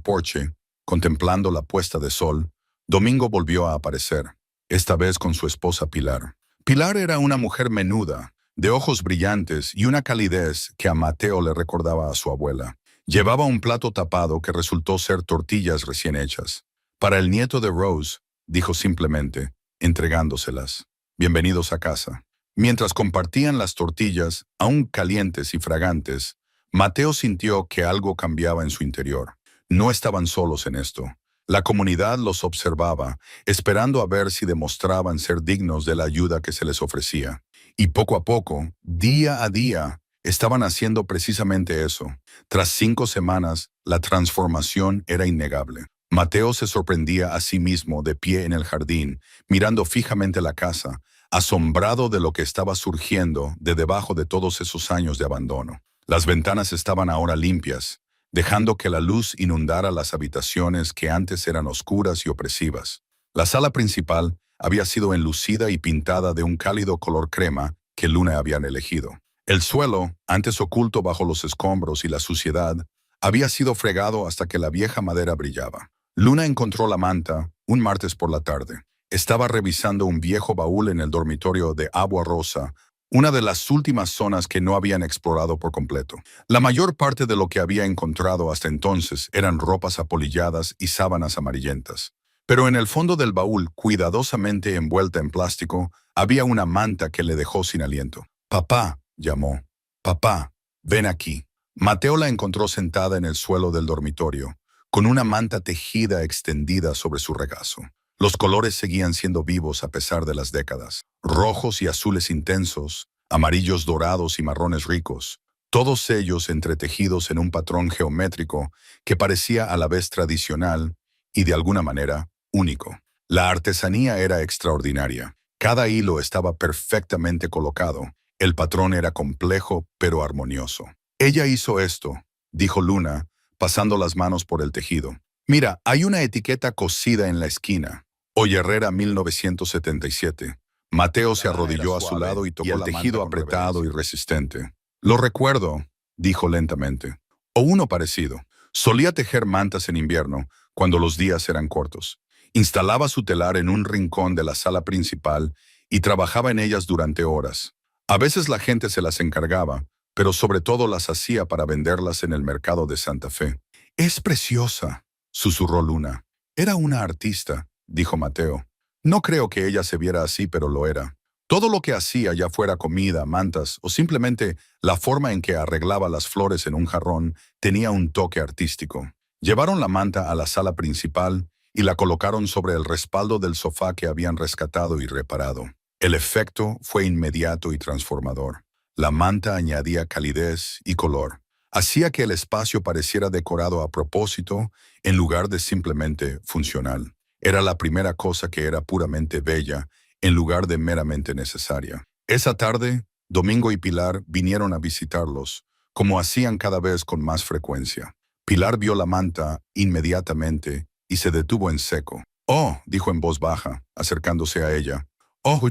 porche, contemplando la puesta de sol, Domingo volvió a aparecer, esta vez con su esposa Pilar. Pilar era una mujer menuda, de ojos brillantes y una calidez que a Mateo le recordaba a su abuela. Llevaba un plato tapado que resultó ser tortillas recién hechas. Para el nieto de Rose, dijo simplemente, entregándoselas. Bienvenidos a casa. Mientras compartían las tortillas, aún calientes y fragantes, Mateo sintió que algo cambiaba en su interior. No estaban solos en esto. La comunidad los observaba, esperando a ver si demostraban ser dignos de la ayuda que se les ofrecía. Y poco a poco, día a día, estaban haciendo precisamente eso. Tras 5 semanas, la transformación era innegable. Mateo se sorprendía a sí mismo de pie en el jardín, mirando fijamente la casa, asombrado de lo que estaba surgiendo de debajo de todos esos años de abandono. Las ventanas estaban ahora limpias, dejando que la luz inundara las habitaciones que antes eran oscuras y opresivas. La sala principal había sido enlucida y pintada de un cálido color crema que Luna habían elegido. El suelo, antes oculto bajo los escombros y la suciedad, había sido fregado hasta que la vieja madera brillaba. Luna encontró la manta un martes por la tarde. Estaba revisando un viejo baúl en el dormitorio de Agua Rosa, una de las últimas zonas que no habían explorado por completo. La mayor parte de lo que había encontrado hasta entonces eran ropas apolilladas y sábanas amarillentas. Pero en el fondo del baúl, cuidadosamente envuelta en plástico, había una manta que le dejó sin aliento. «Papá», llamó. «Papá, ven aquí». Mateo la encontró sentada en el suelo del dormitorio, con una manta tejida extendida sobre su regazo. Los colores seguían siendo vivos a pesar de las décadas. Rojos y azules intensos, amarillos dorados y marrones ricos, todos ellos entretejidos en un patrón geométrico que parecía a la vez tradicional y, de alguna manera, único. La artesanía era extraordinaria. Cada hilo estaba perfectamente colocado. El patrón era complejo pero armonioso. «Ella hizo esto», dijo Luna, pasando las manos por el tejido. «Mira, hay una etiqueta cosida en la esquina. Hoy Herrera 1977. Mateo se arrodilló a su lado y tocó el tejido apretado y resistente. «Lo recuerdo», dijo lentamente. «O uno parecido. Solía tejer mantas en invierno, cuando los días eran cortos. Instalaba su telar en un rincón de la sala principal y trabajaba en ellas durante horas. A veces la gente se las encargaba, pero sobre todo las hacía para venderlas en el mercado de Santa Fe». «Es preciosa», susurró Luna. «Era una artista», dijo Mateo. «No creo que ella se viera así, pero lo era. Todo lo que hacía, ya fuera comida, mantas o simplemente la forma en que arreglaba las flores en un jarrón, tenía un toque artístico». Llevaron la manta a la sala principal y la colocaron sobre el respaldo del sofá que habían rescatado y reparado. El efecto fue inmediato y transformador. La manta añadía calidez y color. Hacía que el espacio pareciera decorado a propósito en lugar de simplemente funcional. Era la primera cosa que era puramente bella en lugar de meramente necesaria. Esa tarde, Domingo y Pilar vinieron a visitarlos, como hacían cada vez con más frecuencia. Pilar vio la manta inmediatamente y se detuvo en seco. «Oh», dijo en voz baja, acercándose a ella. «Oh,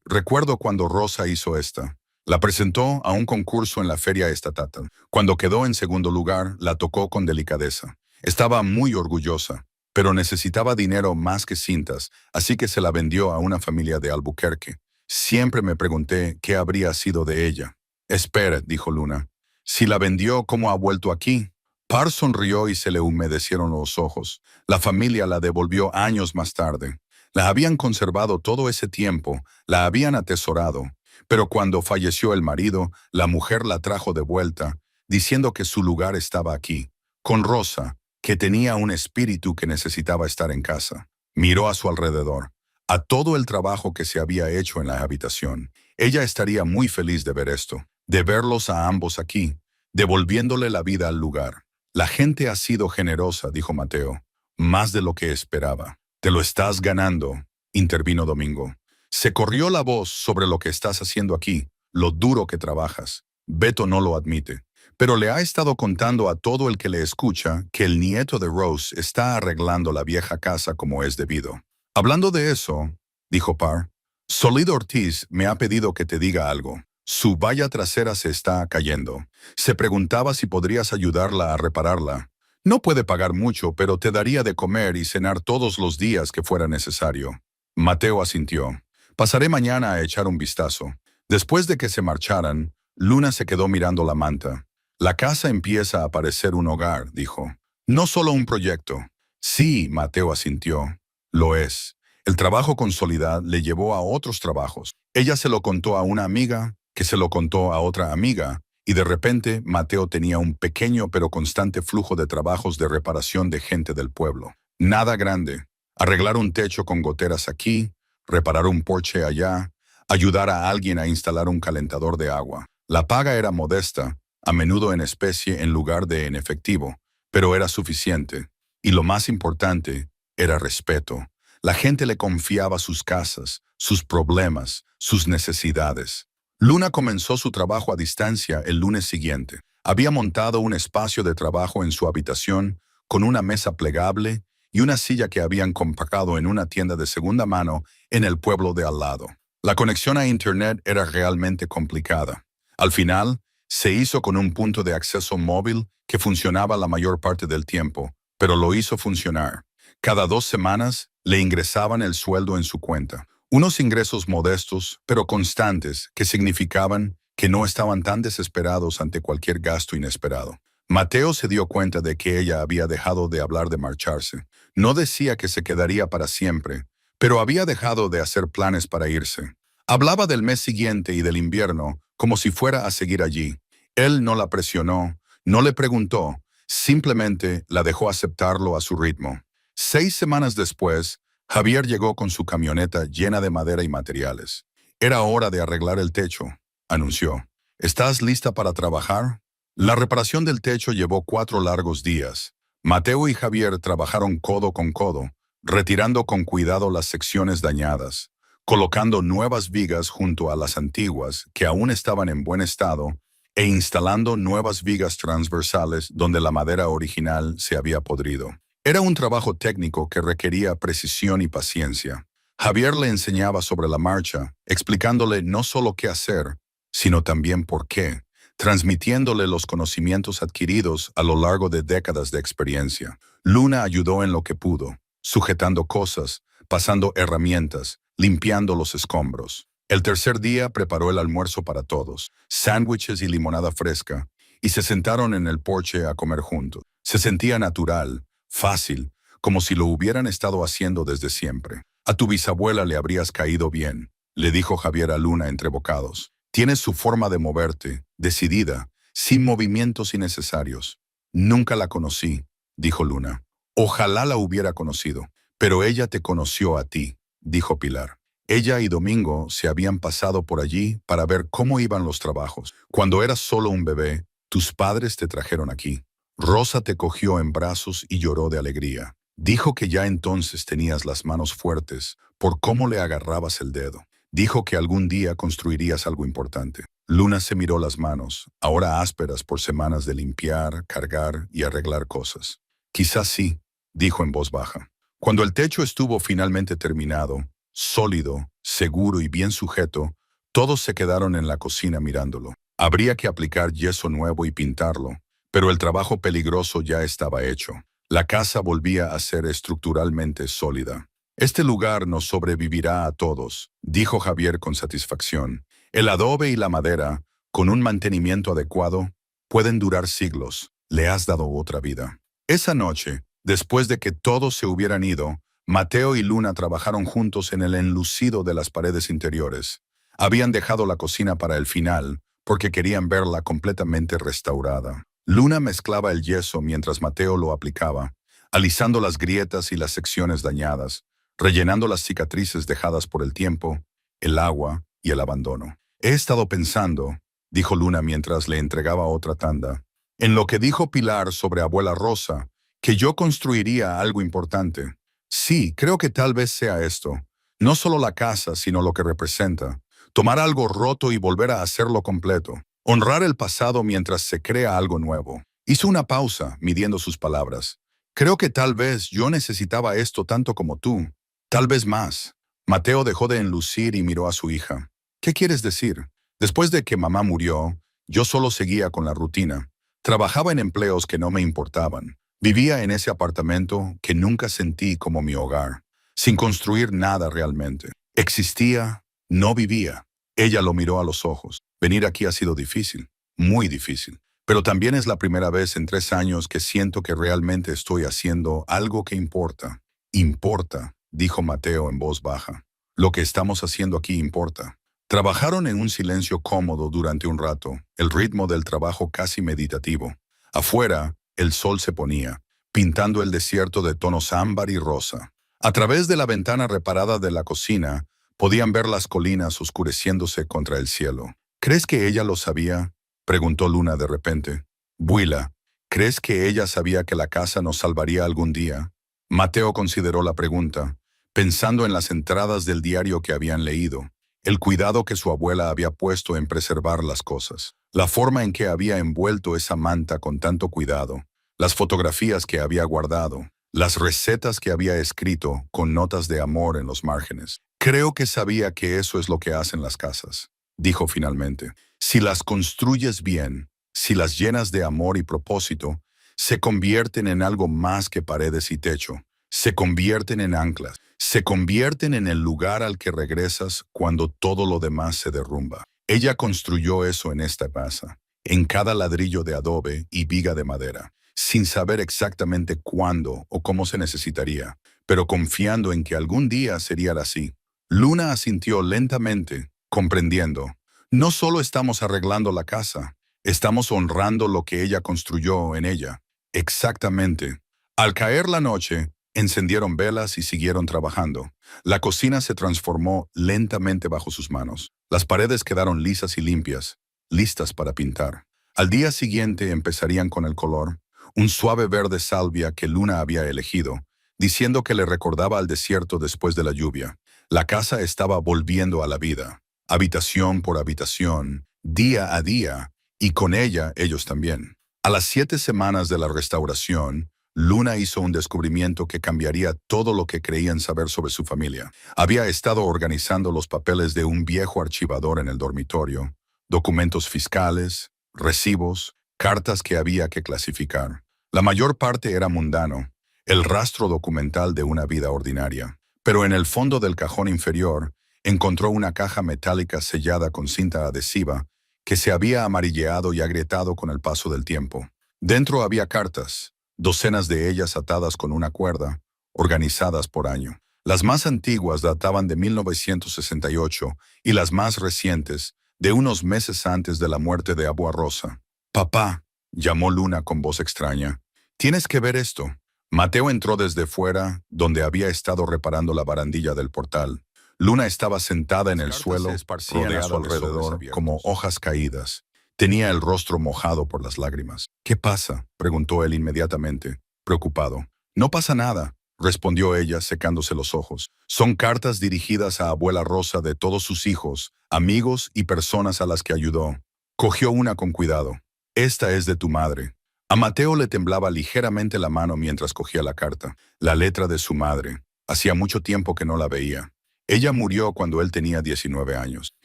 recuerdo cuando Rosa hizo esta. La presentó a un concurso en la feria estatal. Cuando quedó en segundo lugar, la tocó con delicadeza. Estaba muy orgullosa, pero necesitaba dinero más que cintas, así que se la vendió a una familia de Albuquerque. Siempre me pregunté qué habría sido de ella». «Espera», dijo Luna. «Si la vendió, ¿cómo ha vuelto aquí?» Par sonrió y se le humedecieron los ojos. La familia la devolvió años más tarde. La habían conservado todo ese tiempo, la habían atesorado. Pero cuando falleció el marido, la mujer la trajo de vuelta, diciendo que su lugar estaba aquí, con Rosa, que tenía un espíritu que necesitaba estar en casa. Miró a su alrededor, a todo el trabajo que se había hecho en la habitación. Ella estaría muy feliz de ver esto, de verlos a ambos aquí, devolviéndole la vida al lugar. «La gente ha sido generosa», dijo Mateo, «más de lo que esperaba». «Te lo estás ganando», intervino Domingo. «Se corrió la voz sobre lo que estás haciendo aquí, lo duro que trabajas. Beto no lo admite, pero le ha estado contando a todo el que le escucha que el nieto de Rose está arreglando la vieja casa como es debido». «Hablando de eso», dijo Parr, Solido Ortiz me ha pedido que te diga algo. Su valla trasera se está cayendo. Se preguntaba si podrías ayudarla a repararla. No puede pagar mucho, pero te daría de comer y cenar todos los días que fuera necesario. Mateo asintió. Pasaré mañana a echar un vistazo. Después de que se marcharan, Luna se quedó mirando la manta. La casa empieza a parecer un hogar, dijo. No solo un proyecto. Sí, Mateo asintió. Lo es. El trabajo con Soledad le llevó a otros trabajos. Ella se lo contó a una amiga, que se lo contó a otra amiga, y de repente Mateo tenía un pequeño pero constante flujo de trabajos de reparación de gente del pueblo. Nada grande. Arreglar un techo con goteras aquí, reparar un porche allá, ayudar a alguien a instalar un calentador de agua. La paga era modesta, a menudo en especie en lugar de en efectivo, pero era suficiente. Y lo más importante, era respeto. La gente le confiaba sus casas, sus problemas, sus necesidades. Luna comenzó su trabajo a distancia el lunes siguiente. Había montado un espacio de trabajo en su habitación con una mesa plegable y una silla que habían comprado en una tienda de segunda mano en el pueblo de al lado. La conexión a Internet era realmente complicada. Al final, se hizo con un punto de acceso móvil que funcionaba la mayor parte del tiempo, pero lo hizo funcionar. Cada 2 semanas le ingresaban el sueldo en su cuenta. Unos ingresos modestos, pero constantes, que significaban que no estaban tan desesperados ante cualquier gasto inesperado. Mateo se dio cuenta de que ella había dejado de hablar de marcharse. No decía que se quedaría para siempre, pero había dejado de hacer planes para irse. Hablaba del mes siguiente y del invierno como si fuera a seguir allí. Él no la presionó, no le preguntó, simplemente la dejó aceptarlo a su ritmo. 6 semanas después, Javier llegó con su camioneta llena de madera y materiales. Era hora de arreglar el techo, anunció. ¿Estás lista para trabajar? La reparación del techo llevó 4 largos días. Mateo y Javier trabajaron codo con codo, retirando con cuidado las secciones dañadas, colocando nuevas vigas junto a las antiguas que aún estaban en buen estado e instalando nuevas vigas transversales donde la madera original se había podrido. Era un trabajo técnico que requería precisión y paciencia. Javier le enseñaba sobre la marcha, explicándole no solo qué hacer, sino también por qué, transmitiéndole los conocimientos adquiridos a lo largo de décadas de experiencia. Luna ayudó en lo que pudo, sujetando cosas, pasando herramientas, limpiando los escombros. El tercer día preparó el almuerzo para todos, sándwiches y limonada fresca, y se sentaron en el porche a comer juntos. Se sentía natural, fácil, como si lo hubieran estado haciendo desde siempre. A tu bisabuela le habrías caído bien, le dijo Javier a Luna entre bocados. Tienes su forma de moverte, decidida, sin movimientos innecesarios. Nunca la conocí, dijo Luna. Ojalá la hubiera conocido, pero ella te conoció a ti, dijo Pilar. Ella y Domingo se habían pasado por allí para ver cómo iban los trabajos. Cuando eras solo un bebé, tus padres te trajeron aquí. Rosa te cogió en brazos y lloró de alegría. Dijo que ya entonces tenías las manos fuertes por cómo le agarrabas el dedo. Dijo que algún día construirías algo importante. Luna se miró las manos, ahora ásperas por semanas de limpiar, cargar y arreglar cosas. Quizás sí, dijo en voz baja. Cuando el techo estuvo finalmente terminado, sólido, seguro y bien sujeto, todos se quedaron en la cocina mirándolo. Habría que aplicar yeso nuevo y pintarlo, pero el trabajo peligroso ya estaba hecho. La casa volvía a ser estructuralmente sólida. Este lugar nos sobrevivirá a todos, dijo Javier con satisfacción. El adobe y la madera, con un mantenimiento adecuado, pueden durar siglos. Le has dado otra vida. Esa noche, después de que todos se hubieran ido, Mateo y Luna trabajaron juntos en el enlucido de las paredes interiores. Habían dejado la cocina para el final, porque querían verla completamente restaurada. Luna mezclaba el yeso mientras Mateo lo aplicaba, alisando las grietas y las secciones dañadas, rellenando las cicatrices dejadas por el tiempo, el agua y el abandono. He estado pensando, dijo Luna mientras le entregaba otra tanda, en lo que dijo Pilar sobre abuela Rosa, que yo construiría algo importante. Sí, creo que tal vez sea esto. No solo la casa, sino lo que representa. Tomar algo roto y volver a hacerlo completo. Honrar el pasado mientras se crea algo nuevo. Hizo una pausa, midiendo sus palabras. Creo que tal vez yo necesitaba esto tanto como tú. Tal vez más. Mateo dejó de enlucir y miró a su hija. ¿Qué quieres decir? Después de que mamá murió, yo solo seguía con la rutina. Trabajaba en empleos que no me importaban. Vivía en ese apartamento que nunca sentí como mi hogar, sin construir nada realmente. Existía, no vivía. Ella lo miró a los ojos. Venir aquí ha sido difícil, muy difícil. Pero también es la primera vez en 3 años que siento que realmente estoy haciendo algo que importa. Importa, dijo Mateo en voz baja. Lo que estamos haciendo aquí importa. Trabajaron en un silencio cómodo durante un rato, el ritmo del trabajo casi meditativo. Afuera, el sol se ponía, pintando el desierto de tonos ámbar y rosa. A través de la ventana reparada de la cocina, podían ver las colinas oscureciéndose contra el cielo. ¿Crees que ella lo sabía?, preguntó Luna de repente. Buila, ¿crees que ella sabía que la casa nos salvaría algún día? Mateo consideró la pregunta, pensando en las entradas del diario que habían leído, el cuidado que su abuela había puesto en preservar las cosas, la forma en que había envuelto esa manta con tanto cuidado, las fotografías que había guardado, las recetas que había escrito con notas de amor en los márgenes. Creo que sabía que eso es lo que hacen las casas, dijo finalmente. Si las construyes bien, si las llenas de amor y propósito, se convierten en algo más que paredes y techo. Se convierten en anclas. Se convierten en el lugar al que regresas cuando todo lo demás se derrumba. Ella construyó eso en esta casa, en cada ladrillo de adobe y viga de madera, sin saber exactamente cuándo o cómo se necesitaría, pero confiando en que algún día sería así. Luna asintió lentamente, comprendiendo. No solo estamos arreglando la casa, estamos honrando lo que ella construyó en ella. Exactamente. Al caer la noche, encendieron velas y siguieron trabajando. La cocina se transformó lentamente bajo sus manos. Las paredes quedaron lisas y limpias, listas para pintar. Al día siguiente empezarían con el color, un suave verde salvia que Luna había elegido, diciendo que le recordaba al desierto después de la lluvia. La casa estaba volviendo a la vida, habitación por habitación, día a día, y con ella ellos también. A las 7 semanas de la restauración, Luna hizo un descubrimiento que cambiaría todo lo que creían saber sobre su familia. Había estado organizando los papeles de un viejo archivador en el dormitorio, documentos fiscales, recibos, cartas que había que clasificar. La mayor parte era mundano, el rastro documental de una vida ordinaria. Pero en el fondo del cajón inferior, encontró una caja metálica sellada con cinta adhesiva que se había amarilleado y agrietado con el paso del tiempo. Dentro había cartas, docenas de ellas atadas con una cuerda, organizadas por año. Las más antiguas databan de 1968 y las más recientes, de unos meses antes de la muerte de Abu Rosa. «Papá», llamó Luna con voz extraña, «tienes que ver esto». Mateo entró desde fuera, donde había estado reparando la barandilla del portal. Luna estaba sentada en el suelo, rodeada a su alrededor, como hojas caídas. Tenía el rostro mojado por las lágrimas. «¿Qué pasa?», preguntó él inmediatamente, preocupado. «No pasa nada», respondió ella, secándose los ojos. «Son cartas dirigidas a Abuela Rosa de todos sus hijos, amigos y personas a las que ayudó». Cogió una con cuidado. «Esta es de tu madre». A Mateo le temblaba ligeramente la mano mientras cogía la carta. La letra de su madre. Hacía mucho tiempo que no la veía. Ella murió cuando él tenía 19 años.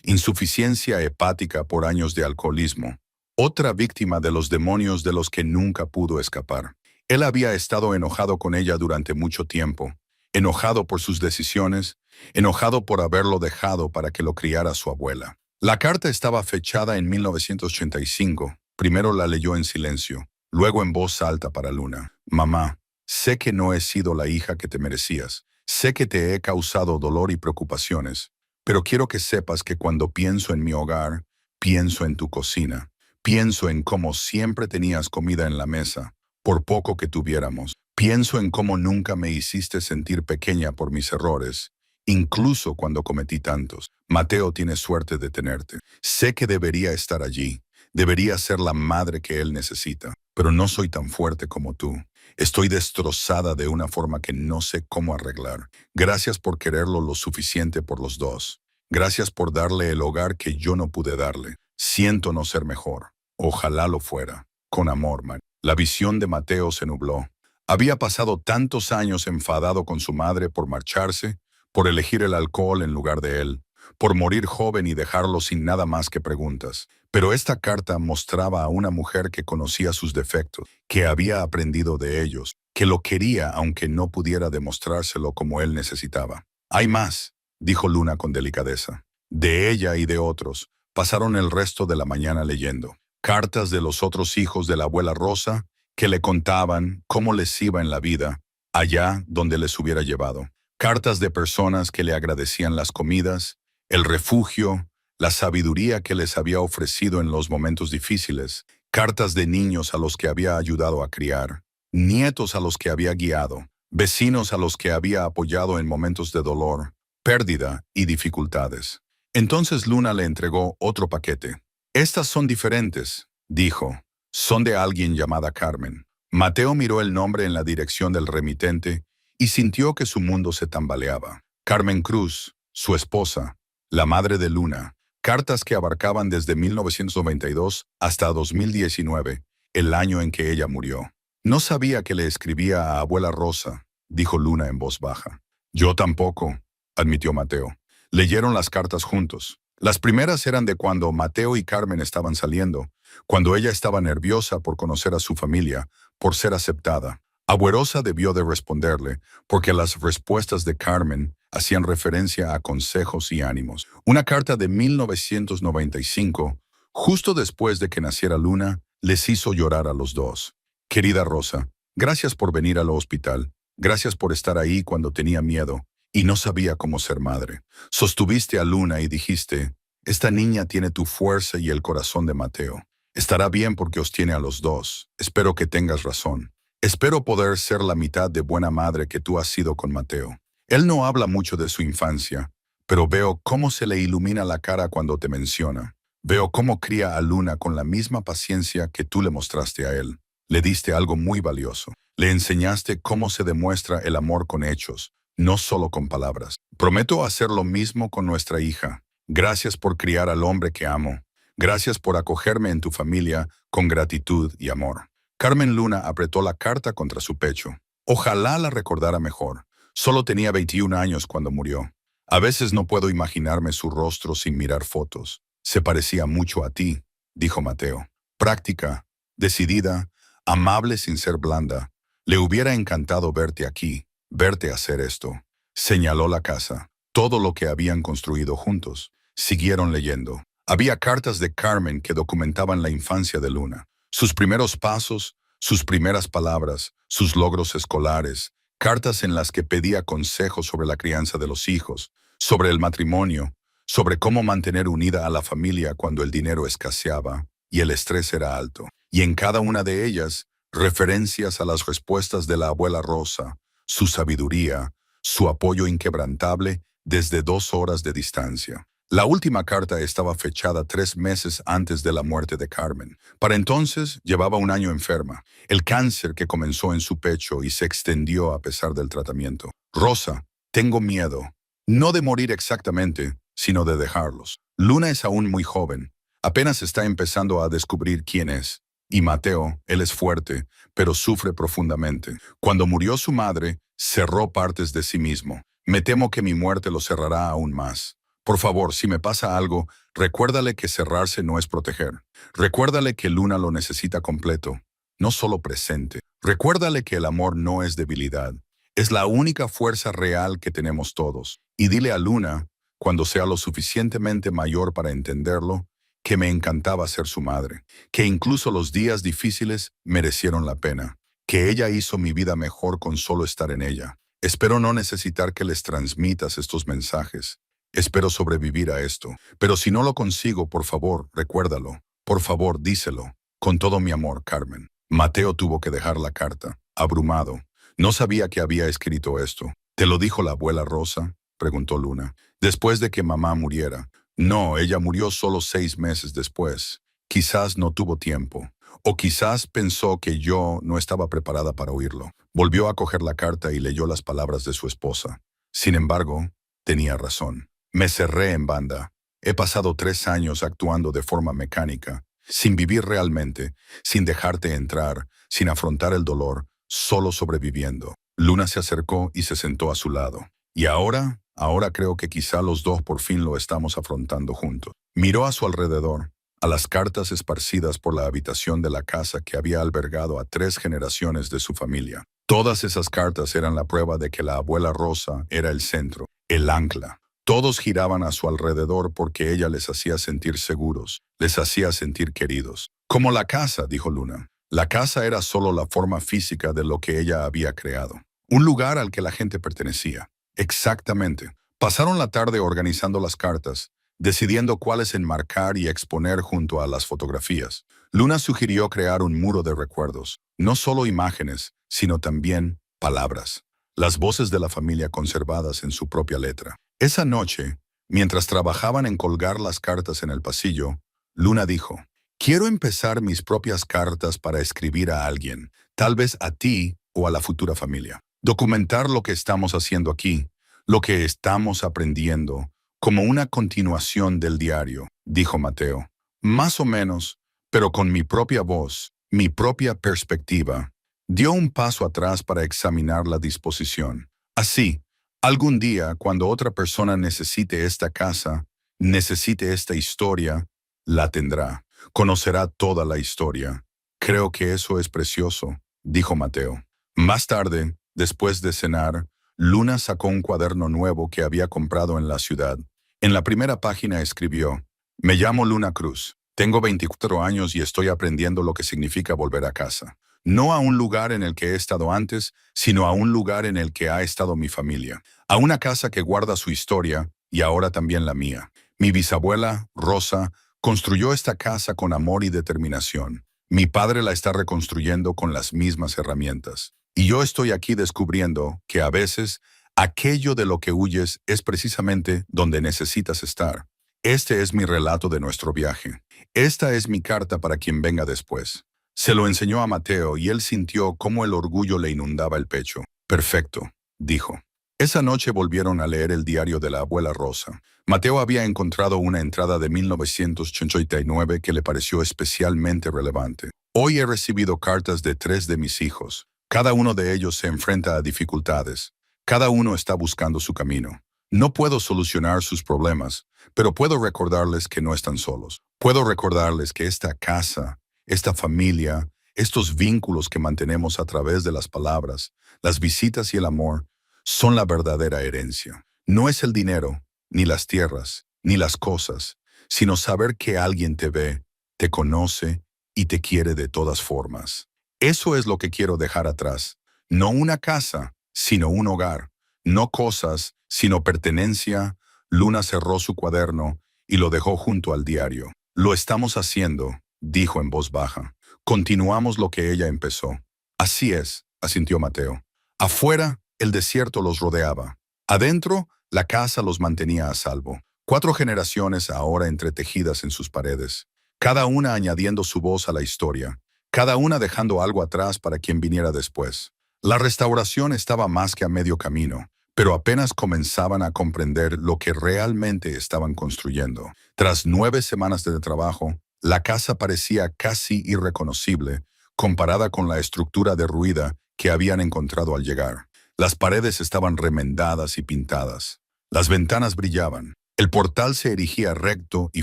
Insuficiencia hepática por años de alcoholismo. Otra víctima de los demonios de los que nunca pudo escapar. Él había estado enojado con ella durante mucho tiempo. Enojado por sus decisiones. Enojado por haberlo dejado para que lo criara su abuela. La carta estaba fechada en 1985. Primero la leyó en silencio. Luego en voz alta para Luna. «Mamá, sé que no he sido la hija que te merecías. Sé que te he causado dolor y preocupaciones. Pero quiero que sepas que cuando pienso en mi hogar, pienso en tu cocina. Pienso en cómo siempre tenías comida en la mesa, por poco que tuviéramos. Pienso en cómo nunca me hiciste sentir pequeña por mis errores, incluso cuando cometí tantos. Mateo tiene suerte de tenerte. Sé que debería estar allí. Debería ser la madre que él necesita. Pero no soy tan fuerte como tú. Estoy destrozada de una forma que no sé cómo arreglar. Gracias por quererlo lo suficiente por los dos. Gracias por darle el hogar que yo no pude darle. Siento no ser mejor. Ojalá lo fuera. Con amor, María». La visión de Mateo se nubló. Había pasado tantos años enfadado con su madre por marcharse, por elegir el alcohol en lugar de él, por morir joven y dejarlo sin nada más que preguntas. Pero esta carta mostraba a una mujer que conocía sus defectos, que había aprendido de ellos, que lo quería aunque no pudiera demostrárselo como él necesitaba. Hay más, dijo Luna con delicadeza. De ella y de otros, pasaron el resto de la mañana leyendo. Cartas de los otros hijos de la abuela Rosa, que le contaban cómo les iba en la vida, allá donde les hubiera llevado. Cartas de personas que le agradecían las comidas, el refugio, la sabiduría que les había ofrecido en los momentos difíciles, cartas de niños a los que había ayudado a criar, nietos a los que había guiado, vecinos a los que había apoyado en momentos de dolor, pérdida y dificultades. Entonces Luna le entregó otro paquete. Estas son diferentes, dijo. Son de alguien llamada Carmen. Mateo miró el nombre en la dirección del remitente y sintió que su mundo se tambaleaba. Carmen Cruz, su esposa, la madre de Luna. Cartas que abarcaban desde 1992 hasta 2019, el año en que ella murió. No sabía que le escribía a abuela Rosa, dijo Luna en voz baja. Yo tampoco, admitió Mateo. Leyeron las cartas juntos. Las primeras eran de cuando Mateo y Carmen estaban saliendo, cuando ella estaba nerviosa por conocer a su familia, por ser aceptada. Abuerosa debió de responderle, porque las respuestas de Carmen hacían referencia a consejos y ánimos. Una carta de 1995, justo después de que naciera Luna, les hizo llorar a los dos. Querida Rosa, gracias por venir al hospital, gracias por estar ahí cuando tenía miedo y no sabía cómo ser madre. Sostuviste a Luna y dijiste, esta niña tiene tu fuerza y el corazón de Mateo. Estará bien porque os tiene a los dos. Espero que tengas razón. Espero poder ser la mitad de buena madre que tú has sido con Mateo. Él no habla mucho de su infancia, pero veo cómo se le ilumina la cara cuando te menciona. Veo cómo cría a Luna con la misma paciencia que tú le mostraste a él. Le diste algo muy valioso. Le enseñaste cómo se demuestra el amor con hechos, no solo con palabras. Prometo hacer lo mismo con nuestra hija. Gracias por criar al hombre que amo. Gracias por acogerme en tu familia con gratitud y amor. Carmen Luna apretó la carta contra su pecho. Ojalá la recordara mejor. Solo tenía 21 años cuando murió. A veces no puedo imaginarme su rostro sin mirar fotos. Se parecía mucho a ti, dijo Mateo. Práctica, decidida, amable sin ser blanda. Le hubiera encantado verte aquí, verte hacer esto. Señaló la casa, todo lo que habían construido juntos. Siguieron leyendo. Había cartas de Carmen que documentaban la infancia de Luna. Sus primeros pasos, sus primeras palabras, sus logros escolares, cartas en las que pedía consejos sobre la crianza de los hijos, sobre el matrimonio, sobre cómo mantener unida a la familia cuando el dinero escaseaba y el estrés era alto. Y en cada una de ellas, referencias a las respuestas de la abuela Rosa, su sabiduría, su apoyo inquebrantable desde 2 horas de distancia. La última carta estaba fechada 3 meses antes de la muerte de Carmen. Para entonces llevaba 1 año enferma. El cáncer que comenzó en su pecho y se extendió a pesar del tratamiento. Rosa, tengo miedo. No de morir exactamente, sino de dejarlos. Luna es aún muy joven. Apenas está empezando a descubrir quién es. Y Mateo, él es fuerte, pero sufre profundamente. Cuando murió su madre, cerró partes de sí mismo. Me temo que mi muerte lo cerrará aún más. Por favor, si me pasa algo, recuérdale que cerrarse no es proteger. Recuérdale que Luna lo necesita completo, no solo presente. Recuérdale que el amor no es debilidad. Es la única fuerza real que tenemos todos. Y dile a Luna, cuando sea lo suficientemente mayor para entenderlo, que me encantaba ser su madre, que incluso los días difíciles merecieron la pena, que ella hizo mi vida mejor con solo estar en ella. Espero no necesitar que les transmitas estos mensajes. Espero sobrevivir a esto. Pero si no lo consigo, por favor, recuérdalo. Por favor, díselo. Con todo mi amor, Carmen. Mateo tuvo que dejar la carta, abrumado. No sabía que había escrito esto. ¿Te lo dijo la abuela Rosa?, preguntó Luna. Después de que mamá muriera. No, ella murió solo 6 meses después. Quizás no tuvo tiempo. O quizás pensó que yo no estaba preparada para oírlo. Volvió a coger la carta y leyó las palabras de su esposa. Sin embargo, tenía razón. Me cerré en banda. He pasado 3 años actuando de forma mecánica, sin vivir realmente, sin dejarte entrar, sin afrontar el dolor, solo sobreviviendo. Luna se acercó y se sentó a su lado. ¿Y ahora? Ahora creo que quizá los dos por fin lo estamos afrontando juntos. Miró a su alrededor, a las cartas esparcidas por la habitación de la casa que había albergado a 3 generaciones de su familia. Todas esas cartas eran la prueba de que la abuela Rosa era el centro, el ancla. Todos giraban a su alrededor porque ella les hacía sentir seguros, les hacía sentir queridos. Como la casa, dijo Luna. La casa era solo la forma física de lo que ella había creado. Un lugar al que la gente pertenecía. Exactamente. Pasaron la tarde organizando las cartas, decidiendo cuáles enmarcar y exponer junto a las fotografías. Luna sugirió crear un muro de recuerdos, no solo imágenes, sino también palabras. Las voces de la familia conservadas en su propia letra. Esa noche, mientras trabajaban en colgar las cartas en el pasillo, Luna dijo, quiero empezar mis propias cartas para escribir a alguien, tal vez a ti o a la futura familia. Documentar lo que estamos haciendo aquí, lo que estamos aprendiendo, como una continuación del diario, dijo Mateo. Más o menos, pero con mi propia voz, mi propia perspectiva. Dio un paso atrás para examinar la disposición. Así, algún día, cuando otra persona necesite esta casa, necesite esta historia, la tendrá. Conocerá toda la historia. Creo que eso es precioso, dijo Mateo. Más tarde, después de cenar, Luna sacó un cuaderno nuevo que había comprado en la ciudad. En la primera página escribió, me llamo Luna Cruz. Tengo 24 años y estoy aprendiendo lo que significa volver a casa. No a un lugar en el que he estado antes, sino a un lugar en el que ha estado mi familia. A una casa que guarda su historia y ahora también la mía. Mi bisabuela, Rosa, construyó esta casa con amor y determinación. Mi padre la está reconstruyendo con las mismas herramientas. Y yo estoy aquí descubriendo que a veces aquello de lo que huyes es precisamente donde necesitas estar. Este es mi relato de nuestro viaje. Esta es mi carta para quien venga después. Se lo enseñó a Mateo y él sintió cómo el orgullo le inundaba el pecho. Perfecto, dijo. Esa noche volvieron a leer el diario de la abuela Rosa. Mateo había encontrado una entrada de 1989 que le pareció especialmente relevante. Hoy he recibido cartas de 3 de mis hijos. Cada uno de ellos se enfrenta a dificultades. Cada uno está buscando su camino. No puedo solucionar sus problemas, pero puedo recordarles que no están solos. Puedo recordarles que esta casa, esta familia, estos vínculos que mantenemos a través de las palabras, las visitas y el amor, son la verdadera herencia. No es el dinero, ni las tierras, ni las cosas, sino saber que alguien te ve, te conoce y te quiere de todas formas. Eso es lo que quiero dejar atrás. No una casa, sino un hogar. No cosas, sino pertenencia. Luna cerró su cuaderno y lo dejó junto al diario. Lo estamos haciendo, dijo en voz baja. Continuamos lo que ella empezó. Así es, asintió Mateo. Afuera, el desierto los rodeaba. Adentro, la casa los mantenía a salvo. 4 generaciones ahora entretejidas en sus paredes, cada una añadiendo su voz a la historia, cada una dejando algo atrás para quien viniera después. La restauración estaba más que a medio camino, pero apenas comenzaban a comprender lo que realmente estaban construyendo. Tras 9 semanas de trabajo, la casa parecía casi irreconocible comparada con la estructura derruida que habían encontrado al llegar. Las paredes estaban remendadas y pintadas. Las ventanas brillaban. El portal se erigía recto y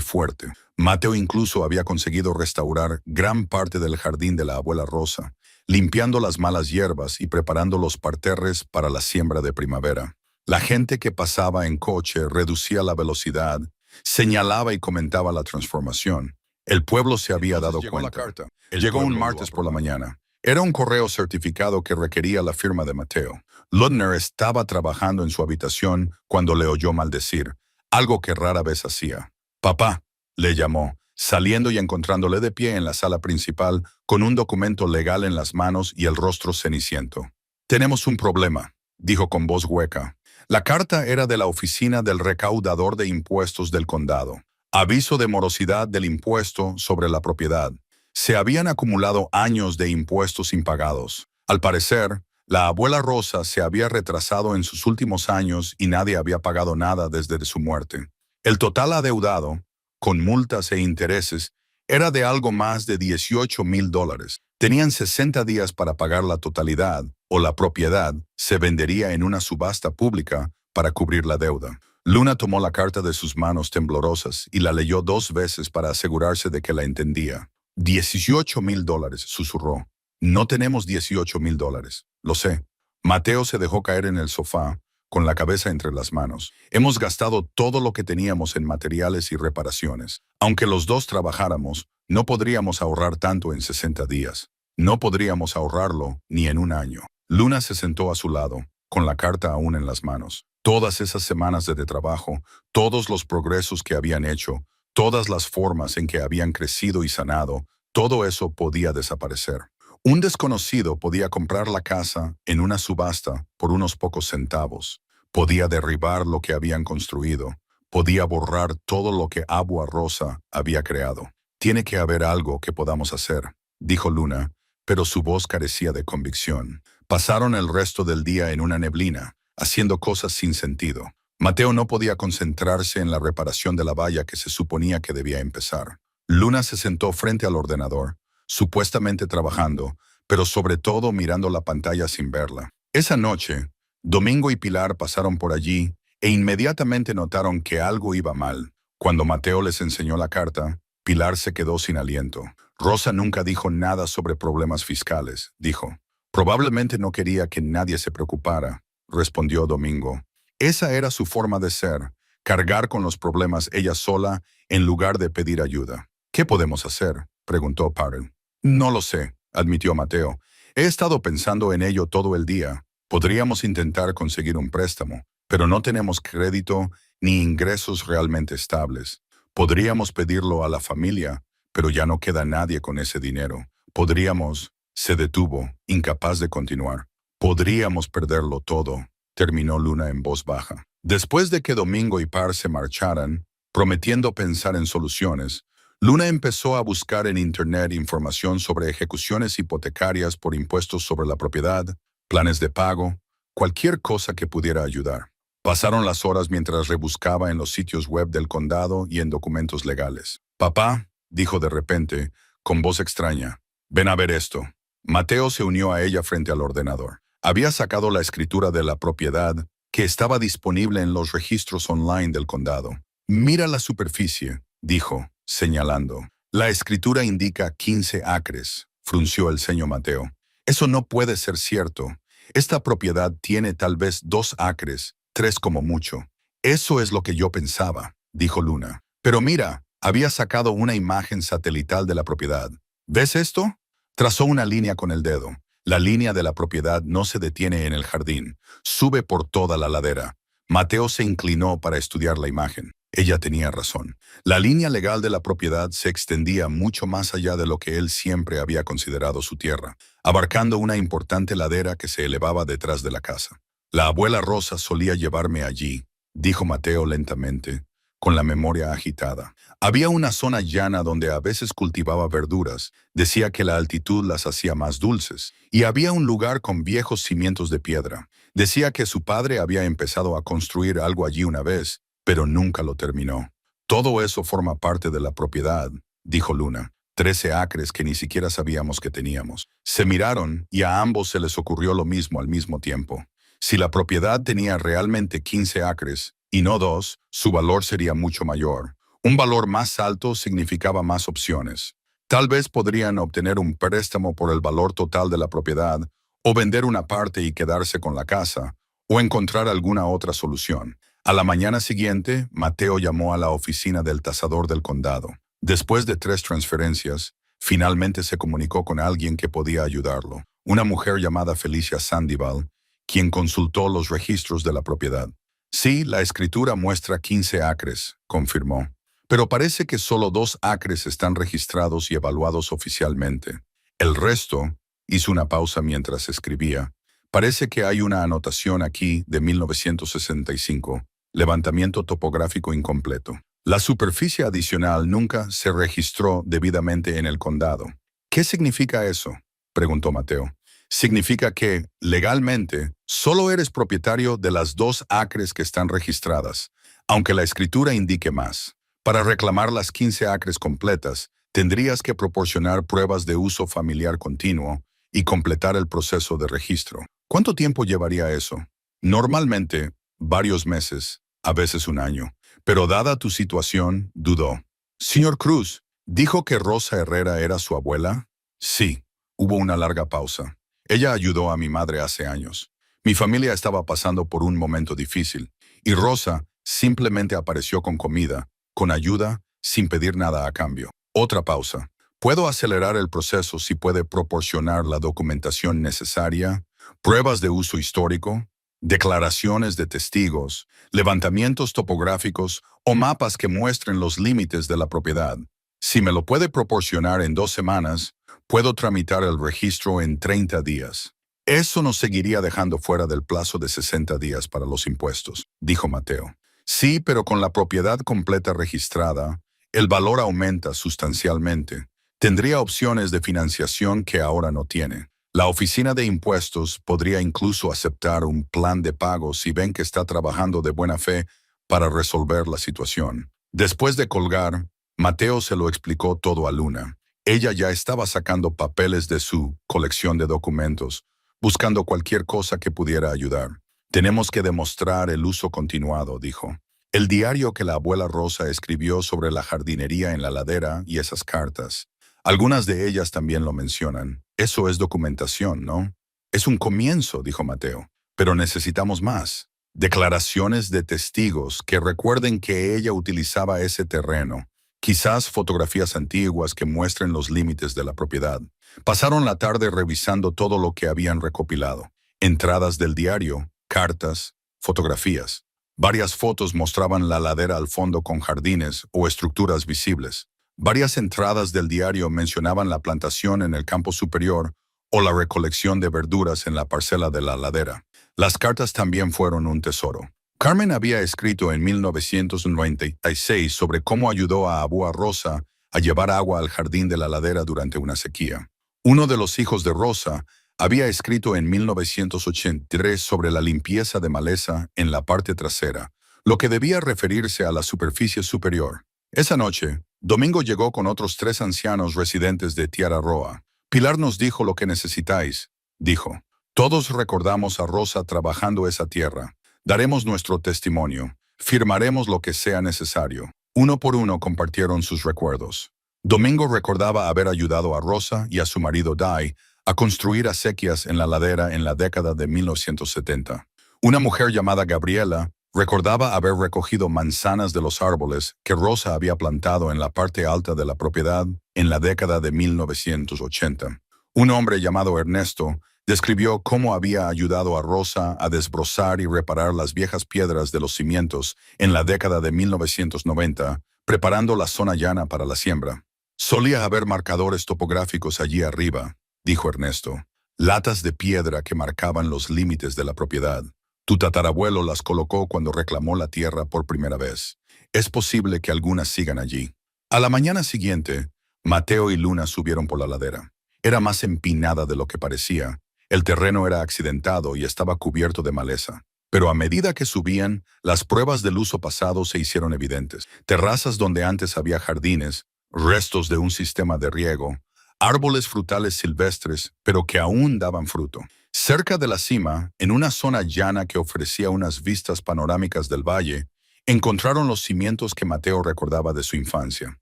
fuerte. Mateo incluso había conseguido restaurar gran parte del jardín de la abuela Rosa, limpiando las malas hierbas y preparando los parterres para la siembra de primavera. La gente que pasaba en coche reducía la velocidad, señalaba y comentaba la transformación. El pueblo se había dado cuenta. Llegó un martes por la mañana. Era un correo certificado que requería la firma de Mateo. Ludner estaba trabajando en su habitación cuando le oyó maldecir, algo que rara vez hacía. «Papá», le llamó, saliendo y encontrándole de pie en la sala principal con un documento legal en las manos y el rostro ceniciento. «Tenemos un problema», dijo con voz hueca. La carta era de la oficina del recaudador de impuestos del condado. Aviso de morosidad del impuesto sobre la propiedad. Se habían acumulado años de impuestos impagados. Al parecer, la abuela Rosa se había retrasado en sus últimos años y nadie había pagado nada desde su muerte. El total adeudado, con multas e intereses, era de algo más de $18,000. Tenían 60 días para pagar la totalidad, o la propiedad se vendería en una subasta pública para cubrir la deuda. Luna tomó la carta de sus manos temblorosas y la leyó 2 veces para asegurarse de que la entendía. $18,000, susurró. No tenemos $18,000. Lo sé. Mateo se dejó caer en el sofá, con la cabeza entre las manos. Hemos gastado todo lo que teníamos en materiales y reparaciones. Aunque los dos trabajáramos, no podríamos ahorrar tanto en 60 días. No podríamos ahorrarlo ni en un año. Luna se sentó a su lado, con la carta aún en las manos. Todas esas semanas de trabajo, todos los progresos que habían hecho, todas las formas en que habían crecido y sanado, todo eso podía desaparecer. Un desconocido podía comprar la casa en una subasta por unos pocos centavos. Podía derribar lo que habían construido. Podía borrar todo lo que Agua Rosa había creado. Tiene que haber algo que podamos hacer, dijo Luna, pero su voz carecía de convicción. Pasaron el resto del día en una neblina, haciendo cosas sin sentido. Mateo no podía concentrarse en la reparación de la valla que se suponía que debía empezar. Luna se sentó frente al ordenador, supuestamente trabajando, pero sobre todo mirando la pantalla sin verla. Esa noche, Domingo y Pilar pasaron por allí e inmediatamente notaron que algo iba mal. Cuando Mateo les enseñó la carta, Pilar se quedó sin aliento. Rosa nunca dijo nada sobre problemas fiscales, dijo. Probablemente no quería que nadie se preocupara, respondió Domingo. Esa era su forma de ser, cargar con los problemas ella sola en lugar de pedir ayuda. ¿Qué podemos hacer?, preguntó Parel. No lo sé, admitió Mateo. He estado pensando en ello todo el día. Podríamos intentar conseguir un préstamo, pero no tenemos crédito ni ingresos realmente estables. Podríamos pedirlo a la familia, pero ya no queda nadie con ese dinero. Podríamos... Se detuvo, incapaz de continuar. Podríamos perderlo todo, terminó Luna en voz baja. Después de que Domingo y Par se marcharan, prometiendo pensar en soluciones, Luna empezó a buscar en Internet información sobre ejecuciones hipotecarias por impuestos sobre la propiedad, planes de pago, cualquier cosa que pudiera ayudar. Pasaron las horas mientras rebuscaba en los sitios web del condado y en documentos legales. «Papá», dijo de repente, con voz extraña, «ven a ver esto». Mateo se unió a ella frente al ordenador. Había sacado la escritura de la propiedad que estaba disponible en los registros online del condado. «Mira la superficie», dijo, señalando. «La escritura indica 15 acres», frunció el ceño Mateo. «Eso no puede ser cierto. Esta propiedad tiene tal vez 2 acres, 3 como mucho». «Eso es lo que yo pensaba», dijo Luna. «Pero mira, había sacado una imagen satelital de la propiedad. ¿Ves esto?». Trazó una línea con el dedo. La línea de la propiedad no se detiene en el jardín. Sube por toda la ladera. Mateo se inclinó para estudiar la imagen. Ella tenía razón. La línea legal de la propiedad se extendía mucho más allá de lo que él siempre había considerado su tierra, abarcando una importante ladera que se elevaba detrás de la casa. «La abuela Rosa solía llevarme allí», dijo Mateo lentamente, con la memoria agitada. «Había una zona llana donde a veces cultivaba verduras. Decía que la altitud las hacía más dulces. Y había un lugar con viejos cimientos de piedra. Decía que su padre había empezado a construir algo allí una vez, pero nunca lo terminó. Todo eso forma parte de la propiedad», dijo Luna. 13 acres que ni siquiera sabíamos que teníamos. Se miraron y a ambos se les ocurrió lo mismo al mismo tiempo. Si la propiedad tenía realmente 15 acres, y no 2, su valor sería mucho mayor. Un valor más alto significaba más opciones. Tal vez podrían obtener un préstamo por el valor total de la propiedad, o vender una parte y quedarse con la casa, o encontrar alguna otra solución. A la mañana siguiente, Mateo llamó a la oficina del tasador del condado. Después de 3 transferencias, finalmente se comunicó con alguien que podía ayudarlo. Una mujer llamada Felicia Sandoval, quien consultó los registros de la propiedad. «Sí, la escritura muestra 15 acres», confirmó. «Pero parece que solo 2 acres están registrados y evaluados oficialmente. El resto», hizo una pausa mientras escribía, «parece que hay una anotación aquí de 1965, levantamiento topográfico incompleto. La superficie adicional nunca se registró debidamente en el condado». «¿Qué significa eso?», preguntó Mateo. «Significa que, legalmente, solo eres propietario de las 2 acres que están registradas, aunque la escritura indique más. Para reclamar las 15 acres completas, tendrías que proporcionar pruebas de uso familiar continuo y completar el proceso de registro». «¿Cuánto tiempo llevaría eso?». «Normalmente, varios meses, a veces un año. Pero dada tu situación, dudó. Señor Cruz, ¿dijo que Rosa Herrera era su abuela? Sí. Hubo una larga pausa. Ella ayudó a mi madre hace años. Mi familia estaba pasando por un momento difícil, y Rosa simplemente apareció con comida, con ayuda, sin pedir nada a cambio. Otra pausa. ¿Puedo acelerar el proceso si puede proporcionar la documentación necesaria, pruebas de uso histórico, declaraciones de testigos, levantamientos topográficos o mapas que muestren los límites de la propiedad? Si me lo puede proporcionar en 2 semanas, puedo tramitar el registro en 30 días. Eso nos seguiría dejando fuera del plazo de 60 días para los impuestos, dijo Mateo. Sí, pero con la propiedad completa registrada, el valor aumenta sustancialmente. Tendría opciones de financiación que ahora no tiene. La oficina de impuestos podría incluso aceptar un plan de pago si ven que está trabajando de buena fe para resolver la situación. Después de colgar, Mateo se lo explicó todo a Luna. Ella ya estaba sacando papeles de su colección de documentos, buscando cualquier cosa que pudiera ayudar. Tenemos que demostrar el uso continuado, dijo. El diario que la abuela Rosa escribió sobre la jardinería en la ladera y esas cartas. Algunas de ellas también lo mencionan. Eso es documentación, ¿no? Es un comienzo, dijo Mateo, pero necesitamos más. Declaraciones de testigos que recuerden que ella utilizaba ese terreno. Quizás fotografías antiguas que muestren los límites de la propiedad. Pasaron la tarde revisando todo lo que habían recopilado. Entradas del diario, cartas, fotografías. Varias fotos mostraban la ladera al fondo con jardines o estructuras visibles. Varias entradas del diario mencionaban la plantación en el campo superior o la recolección de verduras en la parcela de la ladera. Las cartas también fueron un tesoro. Carmen había escrito en 1996 sobre cómo ayudó a Abuela Rosa a llevar agua al jardín de la ladera durante una sequía. Uno de los hijos de Rosa había escrito en 1983 sobre la limpieza de maleza en la parte trasera, lo que debía referirse a la superficie superior. Esa noche, Domingo llegó con otros 3 ancianos residentes de Tierra Roa. Pilar nos dijo lo que necesitáis, dijo. Todos recordamos a Rosa trabajando esa tierra. Daremos nuestro testimonio. Firmaremos lo que sea necesario. Uno por uno compartieron sus recuerdos. Domingo recordaba haber ayudado a Rosa y a su marido Dai a construir acequias en la ladera en la década de 1970. Una mujer llamada Gabriela recordaba haber recogido manzanas de los árboles que Rosa había plantado en la parte alta de la propiedad en la década de 1980. Un hombre llamado Ernesto describió cómo había ayudado a Rosa a desbrozar y reparar las viejas piedras de los cimientos en la década de 1990, preparando la zona llana para la siembra. Solía haber marcadores topográficos allí arriba, dijo Ernesto, latas de piedra que marcaban los límites de la propiedad. Tu tatarabuelo las colocó cuando reclamó la tierra por primera vez. Es posible que algunas sigan allí. A la mañana siguiente, Mateo y Luna subieron por la ladera. Era más empinada de lo que parecía. El terreno era accidentado y estaba cubierto de maleza. Pero a medida que subían, las pruebas del uso pasado se hicieron evidentes. Terrazas donde antes había jardines, restos de un sistema de riego, árboles frutales silvestres, pero que aún daban fruto. Cerca de la cima, en una zona llana que ofrecía unas vistas panorámicas del valle, encontraron los cimientos que Mateo recordaba de su infancia.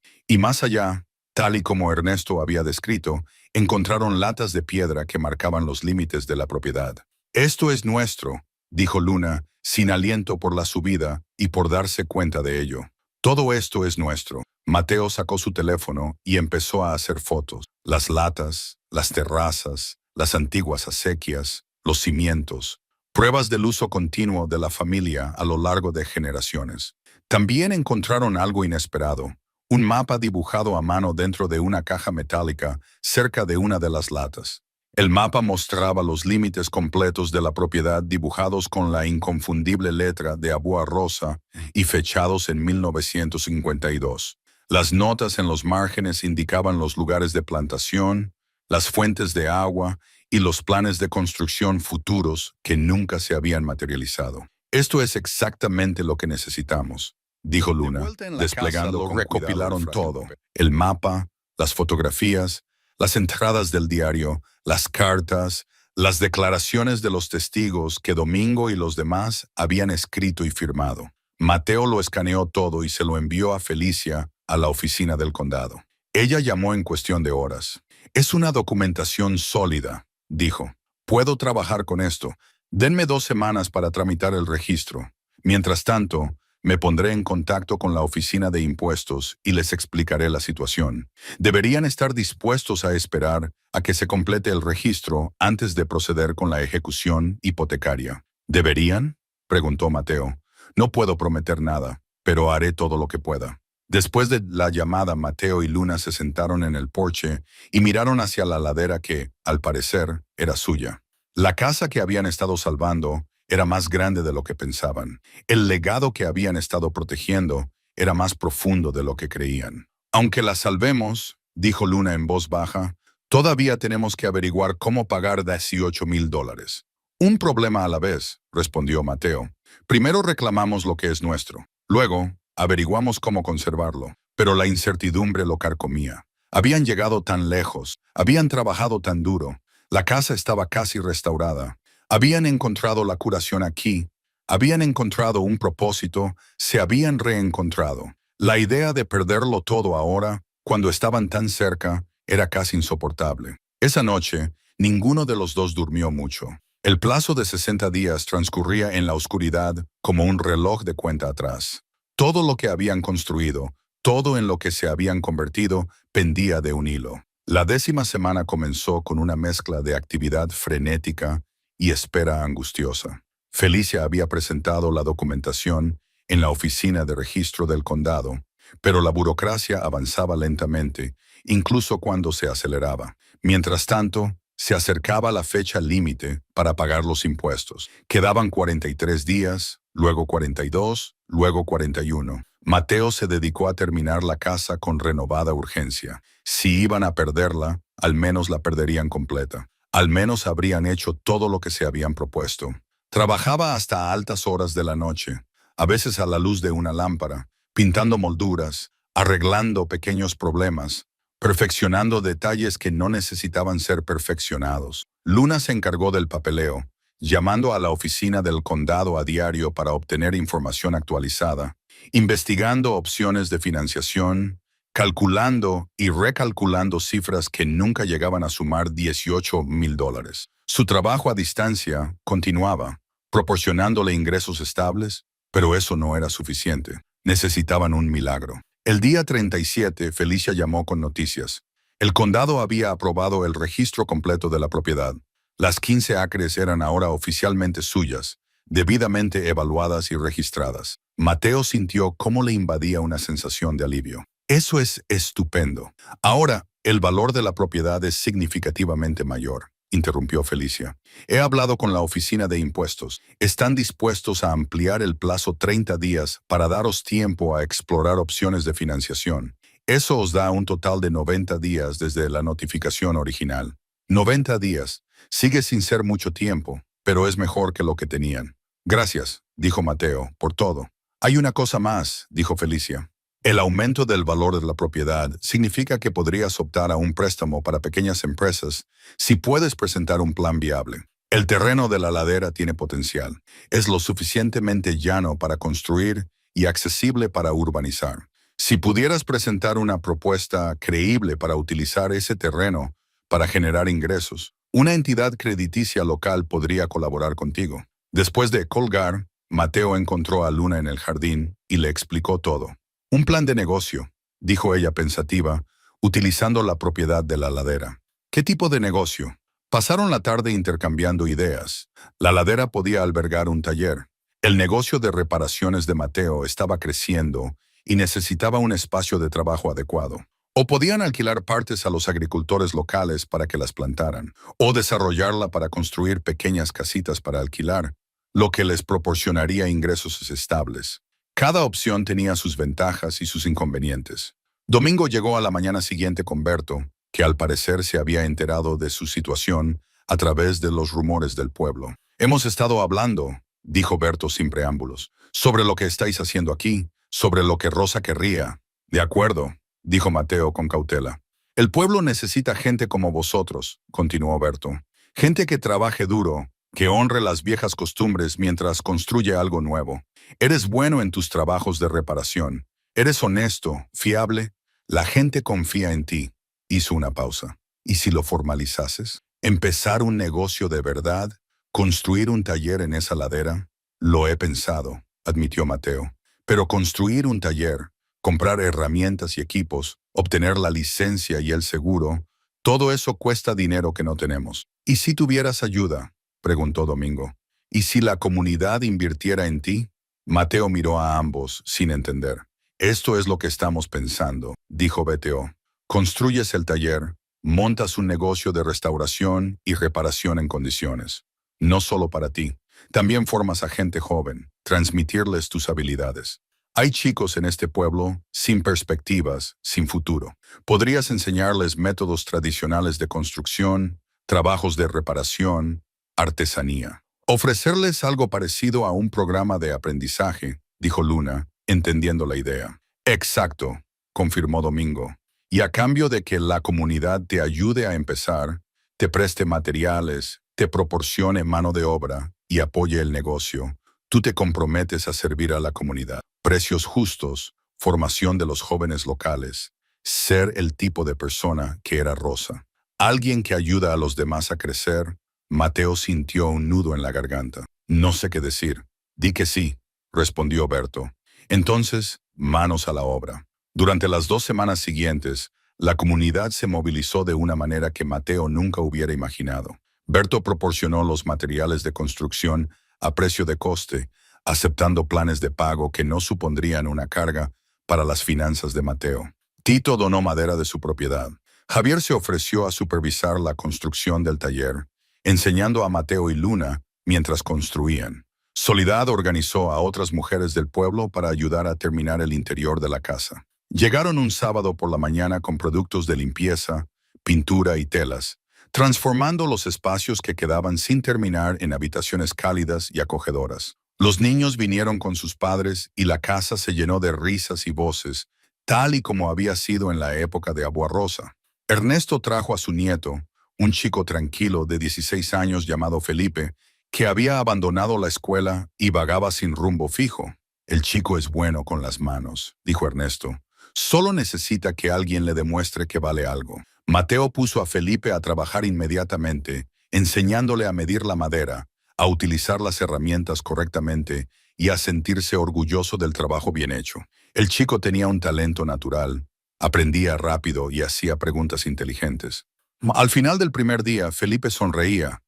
Y más allá, tal y como Ernesto había descrito, encontraron latas de piedra que marcaban los límites de la propiedad. Esto es nuestro, dijo Luna, sin aliento por la subida y por darse cuenta de ello. Todo esto es nuestro. Mateo sacó su teléfono y empezó a hacer fotos. Las latas, las terrazas, las antiguas acequias, los cimientos, pruebas del uso continuo de la familia a lo largo de generaciones. También encontraron algo inesperado, un mapa dibujado a mano dentro de una caja metálica cerca de una de las latas. El mapa mostraba los límites completos de la propiedad dibujados con la inconfundible letra de Abuela Rosa y fechados en 1952. Las notas en los márgenes indicaban los lugares de plantación, las fuentes de agua y los planes de construcción futuros que nunca se habían materializado. Esto es exactamente lo que necesitamos, dijo Luna, desplegando. Lo recopilaron todo: el mapa, las fotografías, las entradas del diario, las cartas, las declaraciones de los testigos que Domingo y los demás habían escrito y firmado. Mateo lo escaneó todo y se lo envió a Felicia a la oficina del condado. Ella llamó en cuestión de horas. «Es una documentación sólida», dijo. «Puedo trabajar con esto. Denme 2 semanas para tramitar el registro. Mientras tanto, me pondré en contacto con la oficina de impuestos y les explicaré la situación. Deberían estar dispuestos a esperar a que se complete el registro antes de proceder con la ejecución hipotecaria». «¿Deberían?», preguntó Mateo. «No puedo prometer nada, pero haré todo lo que pueda». Después de la llamada, Mateo y Luna se sentaron en el porche y miraron hacia la ladera que, al parecer, era suya. La casa que habían estado salvando era más grande de lo que pensaban. El legado que habían estado protegiendo era más profundo de lo que creían. «Aunque la salvemos», dijo Luna en voz baja, «todavía tenemos que averiguar cómo pagar $18,000. «Un problema a la vez», respondió Mateo. «Primero reclamamos lo que es nuestro. Luego, averiguamos cómo conservarlo». Pero la incertidumbre lo carcomía. Habían llegado tan lejos, habían trabajado tan duro. La casa estaba casi restaurada. Habían encontrado la curación aquí, habían encontrado un propósito, se habían reencontrado. La idea de perderlo todo ahora, cuando estaban tan cerca, era casi insoportable. Esa noche, ninguno de los dos durmió mucho. El plazo de 60 días transcurría en la oscuridad como un reloj de cuenta atrás. Todo lo que habían construido, todo en lo que se habían convertido, pendía de un hilo. La 10ª semana comenzó con una mezcla de actividad frenética y espera angustiosa. Felicia había presentado la documentación en la oficina de registro del condado, pero la burocracia avanzaba lentamente, incluso cuando se aceleraba. Mientras tanto, se acercaba la fecha límite para pagar los impuestos. Quedaban 43 días, luego 42, luego 41. Mateo se dedicó a terminar la casa con renovada urgencia. Si iban a perderla, al menos la perderían completa. Al menos habrían hecho todo lo que se habían propuesto. Trabajaba hasta altas horas de la noche, a veces a la luz de una lámpara, pintando molduras, arreglando pequeños problemas, perfeccionando detalles que no necesitaban ser perfeccionados. Luna se encargó del papeleo, llamando a la oficina del condado a diario para obtener información actualizada, investigando opciones de financiación, calculando y recalculando cifras que nunca llegaban a sumar $18,000. Su trabajo a distancia continuaba, proporcionándole ingresos estables, pero eso no era suficiente. Necesitaban un milagro. El día 37, Felicia llamó con noticias. El condado había aprobado el registro completo de la propiedad. Las 15 acres eran ahora oficialmente suyas, debidamente evaluadas y registradas. Mateo sintió cómo le invadía una sensación de alivio. «Eso es estupendo. Ahora, el valor de la propiedad es significativamente mayor», interrumpió Felicia. «He hablado con la oficina de impuestos. Están dispuestos a ampliar el plazo 30 días para daros tiempo a explorar opciones de financiación. Eso os da un total de 90 días desde la notificación original. 90 días. Sigue sin ser mucho tiempo, pero es mejor que lo que tenían». «Gracias», dijo Mateo, «por todo». «Hay una cosa más», dijo Felicia. «El aumento del valor de la propiedad significa que podrías optar a un préstamo para pequeñas empresas si puedes presentar un plan viable. El terreno de la ladera tiene potencial. Es lo suficientemente llano para construir y accesible para urbanizar. Si pudieras presentar una propuesta creíble para utilizar ese terreno para generar ingresos, una entidad crediticia local podría colaborar contigo». Después de colgar, Mateo encontró a Luna en el jardín y le explicó todo. «Un plan de negocio», dijo ella pensativa, utilizando la propiedad de la ladera. «¿Qué tipo de negocio?». Pasaron la tarde intercambiando ideas. La ladera podía albergar un taller. El negocio de reparaciones de Mateo estaba creciendo y necesitaba un espacio de trabajo adecuado. O podían alquilar partes a los agricultores locales para que las plantaran, o desarrollarla para construir pequeñas casitas para alquilar, lo que les proporcionaría ingresos estables. Cada opción tenía sus ventajas y sus inconvenientes. Domingo llegó a la mañana siguiente con Berto, que al parecer se había enterado de su situación a través de los rumores del pueblo. «Hemos estado hablando», dijo Berto sin preámbulos, «sobre lo que estáis haciendo aquí, sobre lo que Rosa querría». «De acuerdo», dijo Mateo con cautela. «El pueblo necesita gente como vosotros», continuó Berto. Gente que trabaje duro, que honre las viejas costumbres mientras construye algo nuevo. Eres bueno en tus trabajos de reparación. Eres honesto, fiable. La gente confía en ti. Hizo una pausa. ¿Y si lo formalizases? ¿Empezar un negocio de verdad? ¿Construir un taller en esa ladera? Lo he pensado, admitió Mateo. Pero construir un taller, comprar herramientas y equipos, obtener la licencia y el seguro, todo eso cuesta dinero que no tenemos. ¿Y si tuvieras ayuda? Preguntó Domingo. ¿Y si la comunidad invirtiera en ti? Mateo miró a ambos, sin entender. Esto es lo que estamos pensando, dijo BTO. Construyes el taller, montas un negocio de restauración y reparación en condiciones. No solo para ti. También formas a gente joven, transmitirles tus habilidades. Hay chicos en este pueblo sin perspectivas, sin futuro. Podrías enseñarles métodos tradicionales de construcción, trabajos de reparación, artesanía. Ofrecerles algo parecido a un programa de aprendizaje, dijo Luna, entendiendo la idea. Exacto, confirmó Domingo. Y a cambio de que la comunidad te ayude a empezar, te preste materiales, te proporcione mano de obra y apoye el negocio, tú te comprometes a servir a la comunidad. Precios justos, formación de los jóvenes locales, ser el tipo de persona que era Rosa. Alguien que ayuda a los demás a crecer. Mateo sintió un nudo en la garganta. No sé qué decir. Di que sí, respondió Berto. Entonces, manos a la obra. Durante las 2 semanas siguientes, la comunidad se movilizó de una manera que Mateo nunca hubiera imaginado. Berto proporcionó los materiales de construcción a precio de coste, aceptando planes de pago que no supondrían una carga para las finanzas de Mateo. Tito donó madera de su propiedad. Javier se ofreció a supervisar la construcción del taller, enseñando a Mateo y Luna mientras construían. Soledad organizó a otras mujeres del pueblo para ayudar a terminar el interior de la casa. Llegaron un sábado por la mañana con productos de limpieza, pintura y telas, transformando los espacios que quedaban sin terminar en habitaciones cálidas y acogedoras. Los niños vinieron con sus padres y la casa se llenó de risas y voces, tal y como había sido en la época de Agua Rosa. Ernesto trajo a su nieto, un chico tranquilo de 16 años llamado Felipe, que había abandonado la escuela y vagaba sin rumbo fijo. El chico es bueno con las manos, dijo Ernesto. Solo necesita que alguien le demuestre que vale algo. Mateo puso a Felipe a trabajar inmediatamente, enseñándole a medir la madera, a utilizar las herramientas correctamente y a sentirse orgulloso del trabajo bien hecho. El chico tenía un talento natural, aprendía rápido y hacía preguntas inteligentes. Al final del primer día, Felipe sonreía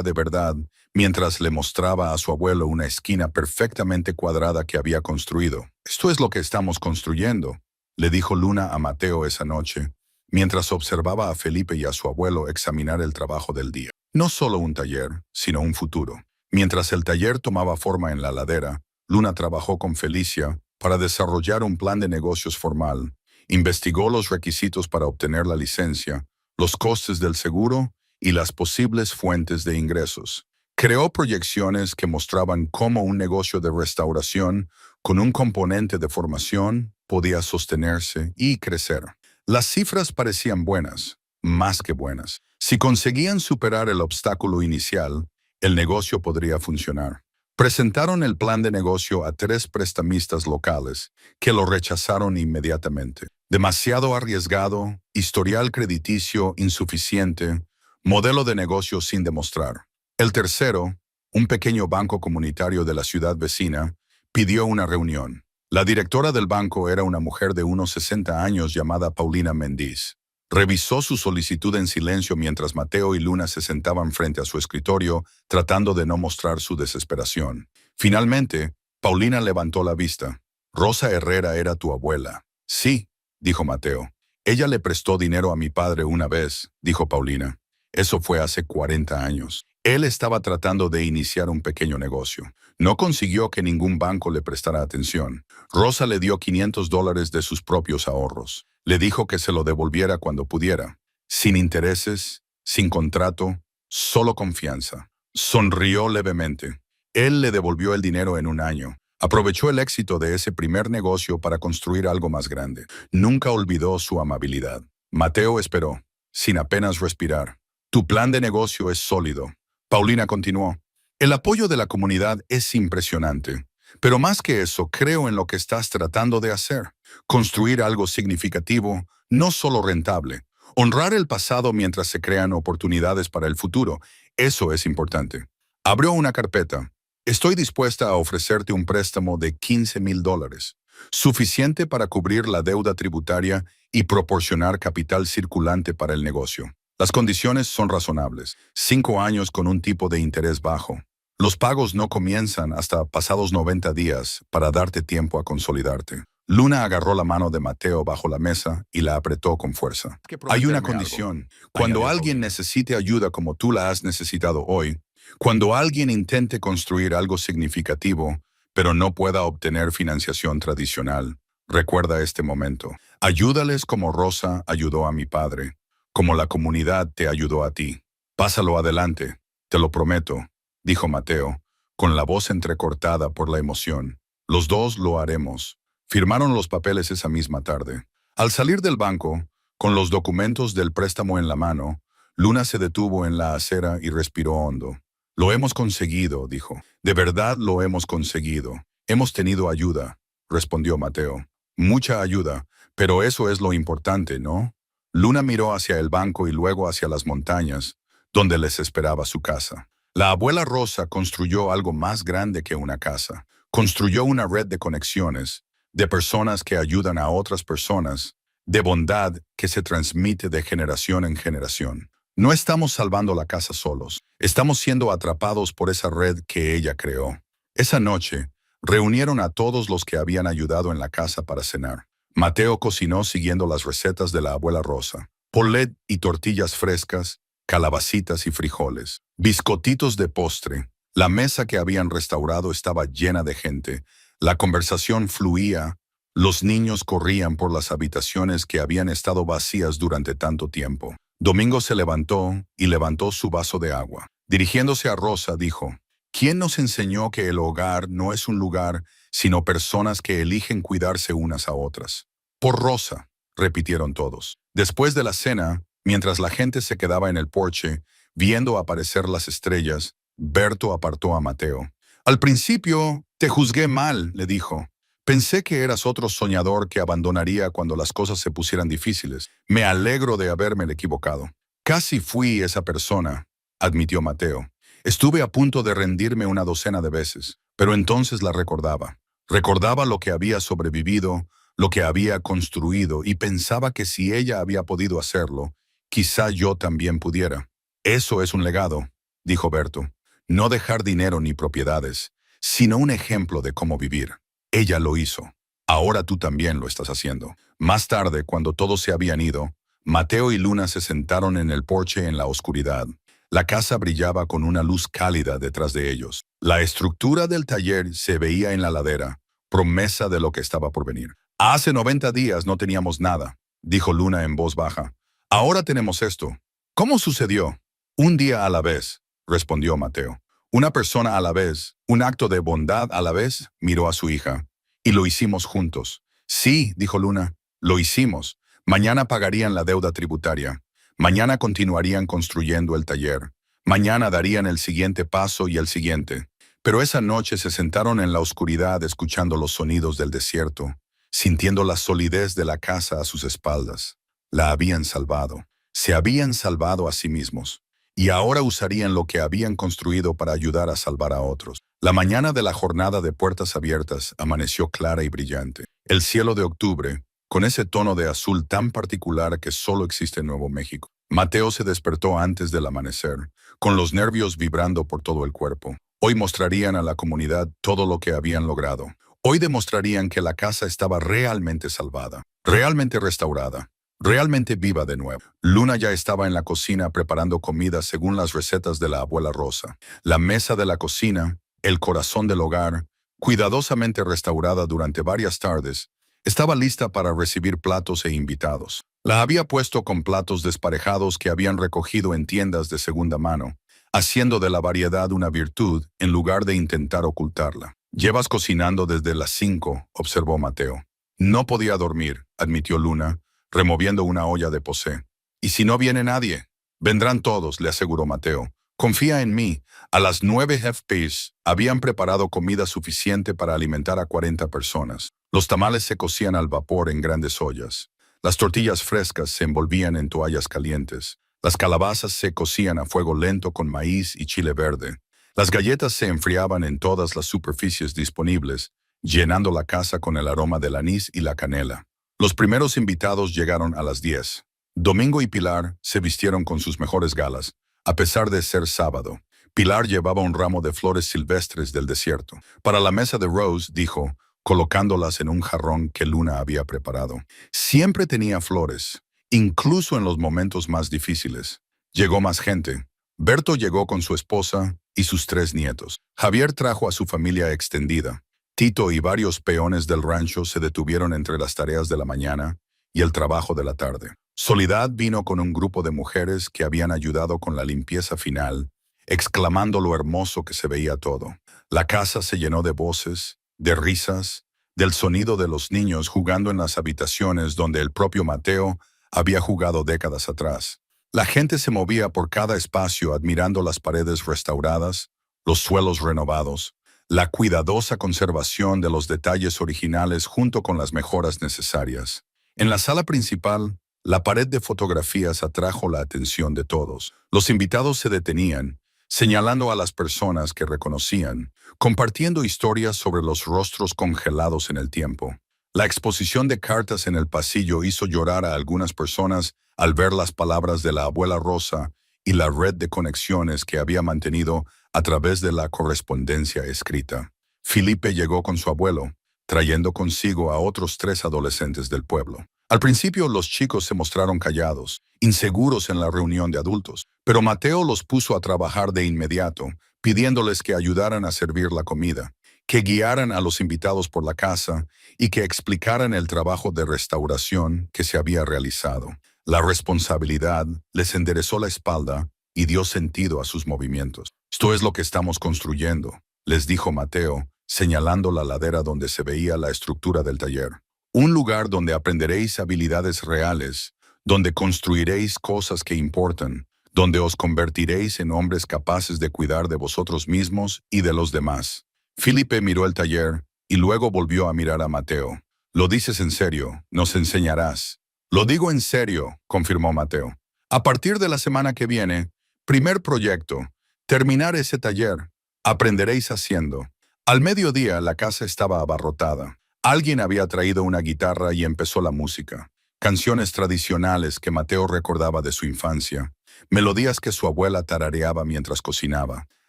de verdad, mientras le mostraba a su abuelo una esquina perfectamente cuadrada que había construido. «Esto es lo que estamos construyendo», le dijo Luna a Mateo esa noche, mientras observaba a Felipe y a su abuelo examinar el trabajo del día. No solo un taller, sino un futuro. Mientras el taller tomaba forma en la ladera, Luna trabajó con Felicia para desarrollar un plan de negocios formal, investigó los requisitos para obtener la licencia, los costes del seguro y las posibles fuentes de ingresos. Creó proyecciones que mostraban cómo un negocio de restauración con un componente de formación podía sostenerse y crecer. Las cifras parecían buenas, más que buenas. Si conseguían superar el obstáculo inicial, el negocio podría funcionar. Presentaron el plan de negocio a 3 prestamistas locales, que lo rechazaron inmediatamente. Demasiado arriesgado, historial crediticio insuficiente, modelo de negocio sin demostrar. El tercero, un pequeño banco comunitario de la ciudad vecina, pidió una reunión. La directora del banco era una mujer de unos 60 años llamada Paulina Mendiz. Revisó su solicitud en silencio mientras Mateo y Luna se sentaban frente a su escritorio, tratando de no mostrar su desesperación. Finalmente, Paulina levantó la vista. «Rosa Herrera era tu abuela». «Sí», dijo Mateo. «Ella le prestó dinero a mi padre una vez», dijo Paulina. «Eso fue hace 40 años. Él estaba tratando de iniciar un pequeño negocio. No consiguió que ningún banco le prestara atención. Rosa le dio $500 de sus propios ahorros. Le dijo que se lo devolviera cuando pudiera. Sin intereses, sin contrato, solo confianza». Sonrió levemente. Él le devolvió el dinero en un año. Aprovechó el éxito de ese primer negocio para construir algo más grande. Nunca olvidó su amabilidad. Mateo esperó, sin apenas respirar. Tu plan de negocio es sólido. Paulina continuó. El apoyo de la comunidad es impresionante. Pero más que eso, creo en lo que estás tratando de hacer. Construir algo significativo, no solo rentable. Honrar el pasado mientras se crean oportunidades para el futuro. Eso es importante. Abrió una carpeta. Estoy dispuesta a ofrecerte un préstamo de $15,000, suficiente para cubrir la deuda tributaria y proporcionar capital circulante para el negocio. Las condiciones son razonables. 5 años con un tipo de interés bajo. Los pagos no comienzan hasta pasados 90 días para darte tiempo a consolidarte. Luna agarró la mano de Mateo bajo la mesa y la apretó con fuerza. Hay una condición. Cuando alguien necesite ayuda como tú la has necesitado hoy, cuando alguien intente construir algo significativo, pero no pueda obtener financiación tradicional, recuerda este momento. Ayúdales como Rosa ayudó a mi padre, como la comunidad te ayudó a ti. Pásalo adelante, te lo prometo, dijo Mateo, con la voz entrecortada por la emoción. Los dos lo haremos. Firmaron los papeles esa misma tarde. Al salir del banco, con los documentos del préstamo en la mano, Luna se detuvo en la acera y respiró hondo. Lo hemos conseguido, dijo. De verdad lo hemos conseguido. Hemos tenido ayuda, respondió Mateo. Mucha ayuda, pero eso es lo importante, ¿no? Luna miró hacia el banco y luego hacia las montañas, donde les esperaba su casa. La abuela Rosa construyó algo más grande que una casa. Construyó una red de conexiones, de personas que ayudan a otras personas, de bondad que se transmite de generación en generación. No estamos salvando la casa solos, estamos siendo atrapados por esa red que ella creó. Esa noche, reunieron a todos los que habían ayudado en la casa para cenar. Mateo cocinó siguiendo las recetas de la abuela Rosa. Polet y tortillas frescas, calabacitas y frijoles, bizcotitos de postre. La mesa que habían restaurado estaba llena de gente. La conversación fluía. Los niños corrían por las habitaciones que habían estado vacías durante tanto tiempo. Domingo se levantó y levantó su vaso de agua. Dirigiéndose a Rosa, dijo, ¿quién nos enseñó que el hogar no es un lugar, sino personas que eligen cuidarse unas a otras? Por Rosa, repitieron todos. Después de la cena, mientras la gente se quedaba en el porche, viendo aparecer las estrellas, Berto apartó a Mateo. Al principio, te juzgué mal, le dijo. Pensé que eras otro soñador que abandonaría cuando las cosas se pusieran difíciles. Me alegro de haberme equivocado. Casi fui esa persona, admitió Mateo. Estuve a punto de rendirme una docena de veces, pero entonces la recordaba. Recordaba lo que había sobrevivido, lo que había construido, y pensaba que si ella había podido hacerlo, quizá yo también pudiera. Eso es un legado, dijo Berto. No dejar dinero ni propiedades, sino un ejemplo de cómo vivir. Ella lo hizo. Ahora tú también lo estás haciendo. Más tarde, cuando todos se habían ido, Mateo y Luna se sentaron en el porche en la oscuridad. La casa brillaba con una luz cálida detrás de ellos. La estructura del taller se veía en la ladera, promesa de lo que estaba por venir. Hace 90 días no teníamos nada, dijo Luna en voz baja. Ahora tenemos esto. ¿Cómo sucedió? Un día a la vez, respondió Mateo. Una persona a la vez, un acto de bondad a la vez, miró a su hija. Y lo hicimos juntos. Sí, dijo Luna, lo hicimos. Mañana pagarían la deuda tributaria. Mañana continuarían construyendo el taller. Mañana darían el siguiente paso y el siguiente. Pero esa noche se sentaron en la oscuridad escuchando los sonidos del desierto, sintiendo la solidez de la casa a sus espaldas. La habían salvado. Se habían salvado a sí mismos. Y ahora usarían lo que habían construido para ayudar a salvar a otros. La mañana de la jornada de puertas abiertas amaneció clara y brillante. El cielo de octubre, con ese tono de azul tan particular que solo existe en Nuevo México. Mateo se despertó antes del amanecer, con los nervios vibrando por todo el cuerpo. Hoy mostrarían a la comunidad todo lo que habían logrado. Hoy demostrarían que la casa estaba realmente salvada, realmente restaurada, realmente viva de nuevo. Luna ya estaba en la cocina preparando comida según las recetas de la abuela Rosa. La mesa de la cocina, el corazón del hogar, cuidadosamente restaurada durante varias tardes, estaba lista para recibir platos e invitados. La había puesto con platos desparejados que habían recogido en tiendas de segunda mano, haciendo de la variedad una virtud en lugar de intentar ocultarla. Llevas cocinando desde las 5, observó Mateo. No podía dormir, admitió Luna, removiendo una olla de posé. ¿Y si no viene nadie? Vendrán todos, le aseguró Mateo. Confía en mí. A las 9 FPS habían preparado comida suficiente para alimentar a 40 personas. Los tamales se cocían al vapor en grandes ollas. Las tortillas frescas se envolvían en toallas calientes. Las calabazas se cocían a fuego lento con maíz y chile verde. Las galletas se enfriaban en todas las superficies disponibles, llenando la casa con el aroma del anís y la canela. Los primeros invitados llegaron a las 10. Domingo y Pilar se vistieron con sus mejores galas, a pesar de ser sábado. Pilar llevaba un ramo de flores silvestres del desierto. Para la mesa de Rose, dijo, colocándolas en un jarrón que Luna había preparado. Siempre tenía flores, incluso en los momentos más difíciles. Llegó más gente. Berto llegó con su esposa y sus 3 nietos. Javier trajo a su familia extendida. Tito y varios peones del rancho se detuvieron entre las tareas de la mañana y el trabajo de la tarde. Soledad vino con un grupo de mujeres que habían ayudado con la limpieza final, exclamando lo hermoso que se veía todo. La casa se llenó de voces, de risas, del sonido de los niños jugando en las habitaciones donde el propio Mateo había jugado décadas atrás. La gente se movía por cada espacio admirando las paredes restauradas, los suelos renovados, la cuidadosa conservación de los detalles originales junto con las mejoras necesarias. En la sala principal, la pared de fotografías atrajo la atención de todos. Los invitados se detenían, señalando a las personas que reconocían, compartiendo historias sobre los rostros congelados en el tiempo. La exposición de cartas en el pasillo hizo llorar a algunas personas al ver las palabras de la abuela Rosa y la red de conexiones que había mantenido a través de la correspondencia escrita. Felipe llegó con su abuelo, trayendo consigo a otros 3 adolescentes del pueblo. Al principio los chicos se mostraron callados, inseguros en la reunión de adultos, pero Mateo los puso a trabajar de inmediato, pidiéndoles que ayudaran a servir la comida, que guiaran a los invitados por la casa y que explicaran el trabajo de restauración que se había realizado. La responsabilidad les enderezó la espalda y dio sentido a sus movimientos. Esto es lo que estamos construyendo, les dijo Mateo, señalando la ladera donde se veía la estructura del taller. Un lugar donde aprenderéis habilidades reales, donde construiréis cosas que importan, donde os convertiréis en hombres capaces de cuidar de vosotros mismos y de los demás. Felipe miró el taller y luego volvió a mirar a Mateo. ¿Lo dices en serio? ¿Nos enseñarás? Lo digo en serio, confirmó Mateo. A partir de la semana que viene, primer proyecto, terminar ese taller. Aprenderéis haciendo. Al mediodía la casa estaba abarrotada. Alguien había traído una guitarra y empezó la música. Canciones tradicionales que Mateo recordaba de su infancia. Melodías que su abuela tarareaba mientras cocinaba.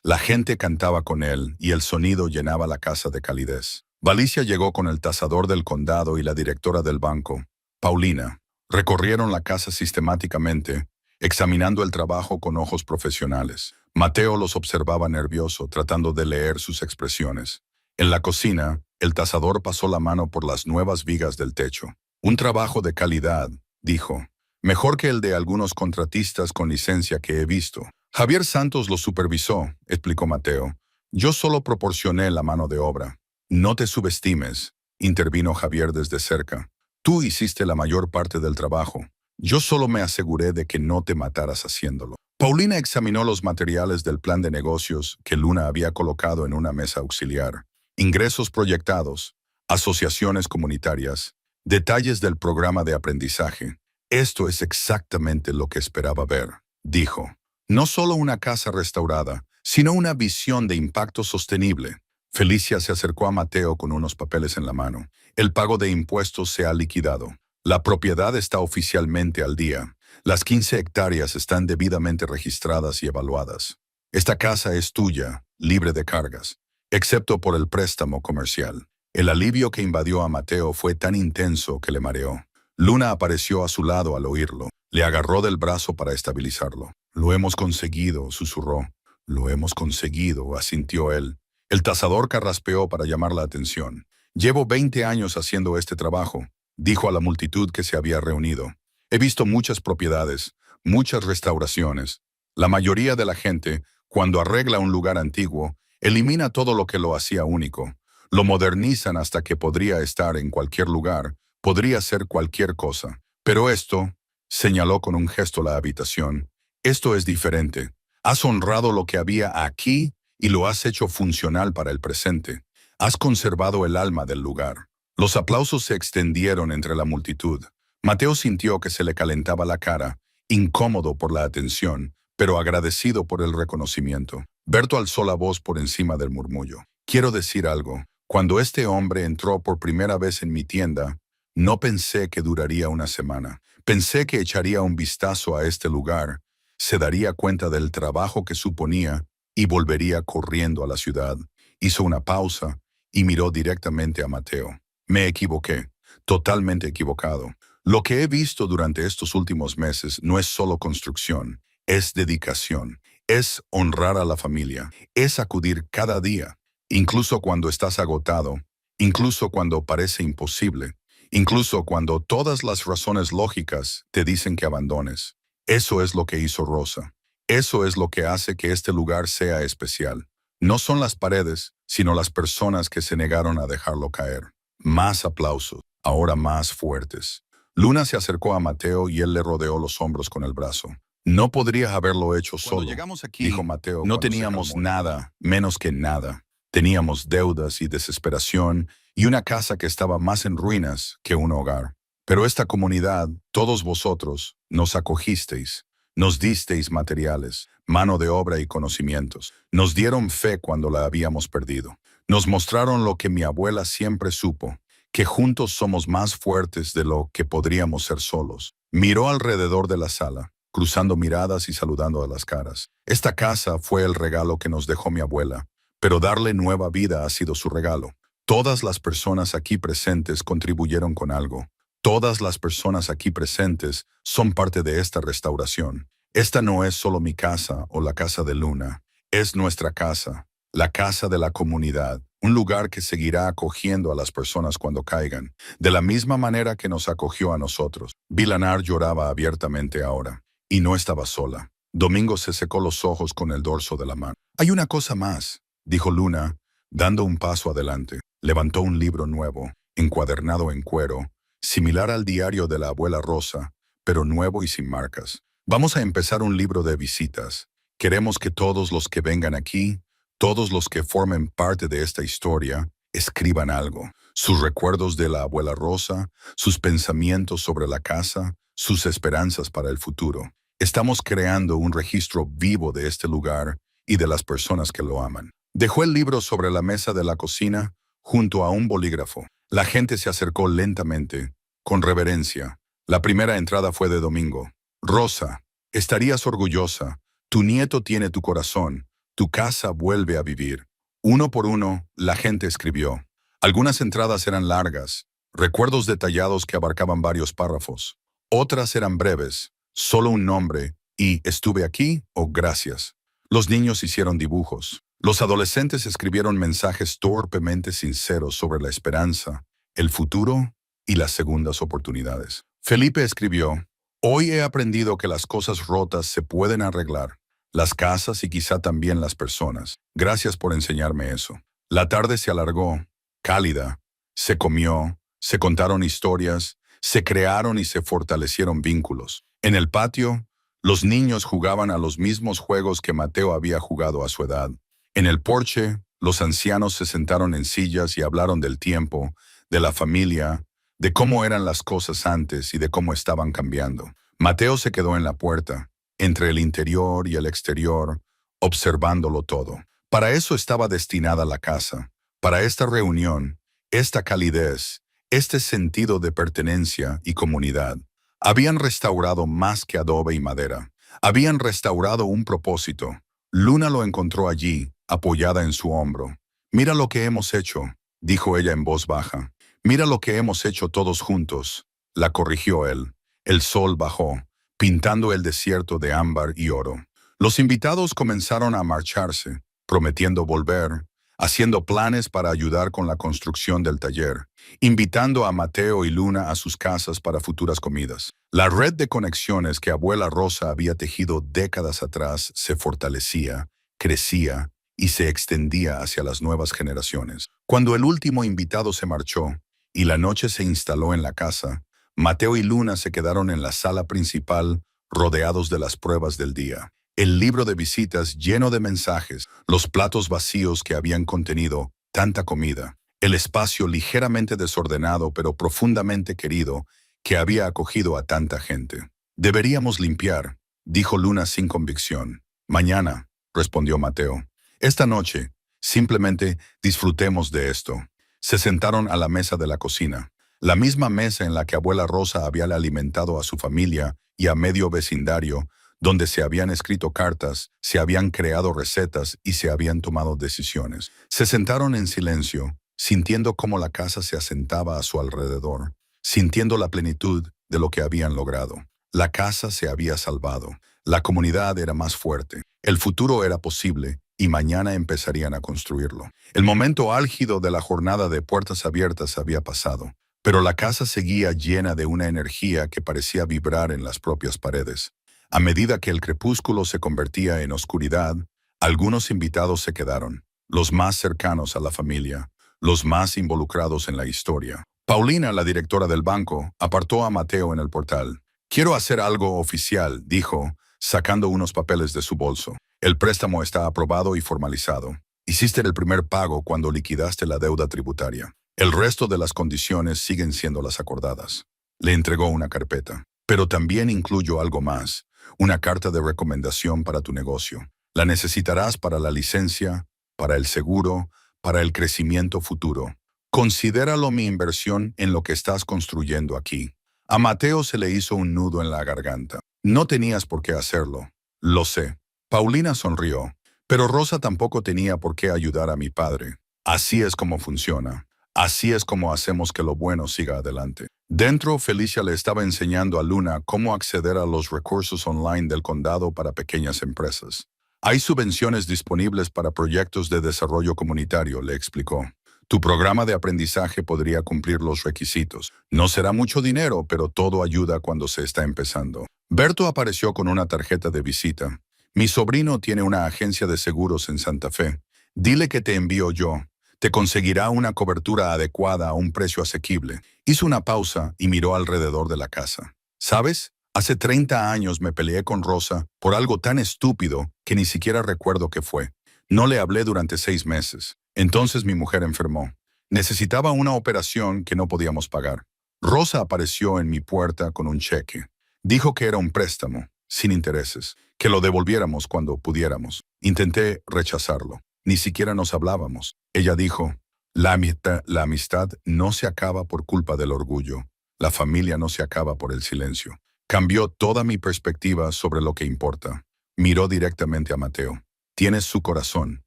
La gente cantaba con él y el sonido llenaba la casa de calidez. Valicia llegó con el tasador del condado y la directora del banco, Paulina. Recorrieron la casa sistemáticamente, examinando el trabajo con ojos profesionales. Mateo los observaba nervioso, tratando de leer sus expresiones. En la cocina, el tasador pasó la mano por las nuevas vigas del techo. Un trabajo de calidad, dijo. Mejor que el de algunos contratistas con licencia que he visto. Javier Santos lo supervisó, explicó Mateo. Yo solo proporcioné la mano de obra. No te subestimes, intervino Javier desde cerca. Tú hiciste la mayor parte del trabajo. Yo solo me aseguré de que no te mataras haciéndolo. Paulina examinó los materiales del plan de negocios que Luna había colocado en una mesa auxiliar. Ingresos proyectados, asociaciones comunitarias, detalles del programa de aprendizaje. Esto es exactamente lo que esperaba ver, dijo. No solo una casa restaurada, sino una visión de impacto sostenible. Felicia se acercó a Mateo con unos papeles en la mano. El pago de impuestos se ha liquidado. La propiedad está oficialmente al día. Las 15 hectáreas están debidamente registradas y evaluadas. Esta casa es tuya, libre de cargas, excepto por el préstamo comercial. El alivio que invadió a Mateo fue tan intenso que le mareó. Luna apareció a su lado al oírlo. Le agarró del brazo para estabilizarlo. Lo hemos conseguido, susurró. Lo hemos conseguido, asintió él. El tasador carraspeó para llamar la atención. Llevo 20 años haciendo este trabajo, dijo a la multitud que se había reunido. He visto muchas propiedades, muchas restauraciones. La mayoría de la gente, cuando arregla un lugar antiguo, elimina todo lo que lo hacía único. Lo modernizan hasta que podría estar en cualquier lugar, podría ser cualquier cosa. Pero esto, señaló con un gesto la habitación, Esto es diferente. Has honrado lo que había aquí y lo has hecho funcional para el presente. Has conservado el alma del lugar. Los aplausos se extendieron entre la multitud. Mateo sintió que se le calentaba la cara, incómodo por la atención, pero agradecido por el reconocimiento. Berto alzó la voz por encima del murmullo. Quiero decir algo. Cuando este hombre entró por primera vez en mi tienda, no pensé que duraría una semana. Pensé que echaría un vistazo a este lugar, se daría cuenta del trabajo que suponía y volvería corriendo a la ciudad. Hizo una pausa y miró directamente a Mateo. Me equivoqué, totalmente equivocado. Lo que he visto durante estos últimos meses no es solo construcción, es dedicación, es honrar a la familia, es acudir cada día, incluso cuando estás agotado, incluso cuando parece imposible, incluso cuando todas las razones lógicas te dicen que abandones. Eso es lo que hizo Rosa. Eso es lo que hace que este lugar sea especial. No son las paredes, sino las personas que se negaron a dejarlo caer. Más aplausos, ahora más fuertes. Luna se acercó a Mateo y él le rodeó los hombros con el brazo. No podrías haberlo hecho solo, Cuando llegamos aquí, dijo Mateo. no No teníamos nada, menos que nada. Teníamos deudas y desesperación y una casa que estaba más en ruinas que un hogar. Pero esta comunidad, todos vosotros, nos acogisteis, nos disteis materiales, mano de obra y conocimientos. Nos dieron fe cuando la habíamos perdido. Nos mostraron lo que mi abuela siempre supo, que juntos somos más fuertes de lo que podríamos ser solos. Miró alrededor de la sala, cruzando miradas y saludando a las caras. Esta casa fue el regalo que nos dejó mi abuela, pero darle nueva vida ha sido su regalo. Todas las personas aquí presentes contribuyeron con algo. Todas las personas aquí presentes son parte de esta restauración. Esta no es solo mi casa o la casa de Luna, es nuestra casa, la casa de la comunidad, un lugar que seguirá acogiendo a las personas cuando caigan, de la misma manera que nos acogió a nosotros. Vilanar lloraba abiertamente ahora, y no estaba sola. Domingo se secó los ojos con el dorso de la mano. Hay una cosa más, dijo Luna, dando un paso adelante. Levantó un libro nuevo, encuadernado en cuero, similar al diario de la abuela Rosa, pero nuevo y sin marcas. Vamos a empezar un libro de visitas. Queremos que todos los que vengan aquí, todos los que formen parte de esta historia, escriban algo. Sus recuerdos de la abuela Rosa, sus pensamientos sobre la casa, sus esperanzas para el futuro. Estamos creando un registro vivo de este lugar y de las personas que lo aman. Dejó el libro sobre la mesa de la cocina, junto a un bolígrafo. La gente se acercó lentamente, con reverencia. La primera entrada fue de Domingo. Rosa, estarías orgullosa. Tu nieto tiene tu corazón. Tu casa vuelve a vivir. Uno por uno, la gente escribió. Algunas entradas eran largas, recuerdos detallados que abarcaban varios párrafos. Otras eran breves, solo un nombre y «estuve aquí» o «gracias». Los niños hicieron dibujos. Los adolescentes escribieron mensajes torpemente sinceros sobre la esperanza, el futuro y las segundas oportunidades. Felipe escribió, «Hoy he aprendido que las cosas rotas se pueden arreglar, las casas y quizá también las personas. Gracias por enseñarme eso». La tarde se alargó, cálida. Se comió, se contaron historias, se crearon y se fortalecieron vínculos. En el patio, los niños jugaban a los mismos juegos que Mateo había jugado a su edad. En el porche, los ancianos se sentaron en sillas y hablaron del tiempo, de la familia, de cómo eran las cosas antes y de cómo estaban cambiando. Mateo se quedó en la puerta, entre el interior y el exterior, observándolo todo. Para eso estaba destinada la casa, para esta reunión, esta calidez, este sentido de pertenencia y comunidad. Habían restaurado más que adobe y madera. Habían restaurado un propósito. Luna lo encontró allí, apoyada en su hombro. «Mira lo que hemos hecho», dijo ella en voz baja. «Mira lo que hemos hecho todos juntos», la corrigió él. El sol bajó, pintando el desierto de ámbar y oro. Los invitados comenzaron a marcharse, prometiendo volver, haciendo planes para ayudar con la construcción del taller, invitando a Mateo y Luna a sus casas para futuras comidas. La red de conexiones que abuela Rosa había tejido décadas atrás se fortalecía, crecía y se extendía hacia las nuevas generaciones. Cuando el último invitado se marchó y la noche se instaló en la casa, Mateo y Luna se quedaron en la sala principal, rodeados de las pruebas del día. El libro de visitas lleno de mensajes, los platos vacíos que habían contenido tanta comida, el espacio ligeramente desordenado pero profundamente querido que había acogido a tanta gente. Deberíamos limpiar, dijo Luna sin convicción. Mañana, respondió Mateo. Esta noche, simplemente disfrutemos de esto. Se sentaron a la mesa de la cocina, la misma mesa en la que abuela Rosa había alimentado a su familia y a medio vecindario, donde se habían escrito cartas, se habían creado recetas y se habían tomado decisiones. Se sentaron en silencio, sintiendo cómo la casa se asentaba a su alrededor, sintiendo la plenitud de lo que habían logrado. La casa se había salvado, la comunidad era más fuerte, el futuro era posible y mañana empezarían a construirlo. El momento álgido de la jornada de puertas abiertas había pasado, pero la casa seguía llena de una energía que parecía vibrar en las propias paredes. A medida que el crepúsculo se convertía en oscuridad, algunos invitados se quedaron, los más cercanos a la familia, los más involucrados en la historia. Paulina, la directora del banco, apartó a Mateo en el portal. «Quiero hacer algo oficial», dijo, sacando unos papeles de su bolso. «El préstamo está aprobado y formalizado. Hiciste el primer pago cuando liquidaste la deuda tributaria. El resto de las condiciones siguen siendo las acordadas». Le entregó una carpeta. «Pero también incluyo algo más, una carta de recomendación para tu negocio. La necesitarás para la licencia, para el seguro, para el crecimiento futuro. Considéralo mi inversión en lo que estás construyendo aquí». A Mateo se le hizo un nudo en la garganta. «No tenías por qué hacerlo. Lo sé». Paulina sonrió. «Pero Rosa tampoco tenía por qué ayudar a mi padre. Así es como funciona. Así es como hacemos que lo bueno siga adelante». Dentro, Felicia le estaba enseñando a Luna cómo acceder a los recursos online del condado para pequeñas empresas. «Hay subvenciones disponibles para proyectos de desarrollo comunitario», le explicó. «Tu programa de aprendizaje podría cumplir los requisitos. No será mucho dinero, pero todo ayuda cuando se está empezando». Berto apareció con una tarjeta de visita. «Mi sobrino tiene una agencia de seguros en Santa Fe. Dile que te envío yo. Te conseguirá una cobertura adecuada a un precio asequible». Hizo una pausa y miró alrededor de la casa. «¿Sabes? Hace 30 años me peleé con Rosa por algo tan estúpido que ni siquiera recuerdo qué fue. No le hablé durante 6 meses. Entonces mi mujer enfermó. Necesitaba una operación que no podíamos pagar. Rosa apareció en mi puerta con un cheque. Dijo que era un préstamo, sin intereses, que lo devolviéramos cuando pudiéramos. Intenté rechazarlo. Ni siquiera nos hablábamos. Ella dijo, la amistad no se acaba por culpa del orgullo. La familia no se acaba por el silencio». Cambió toda mi perspectiva sobre lo que importa. Miró directamente a Mateo. «Tienes su corazón.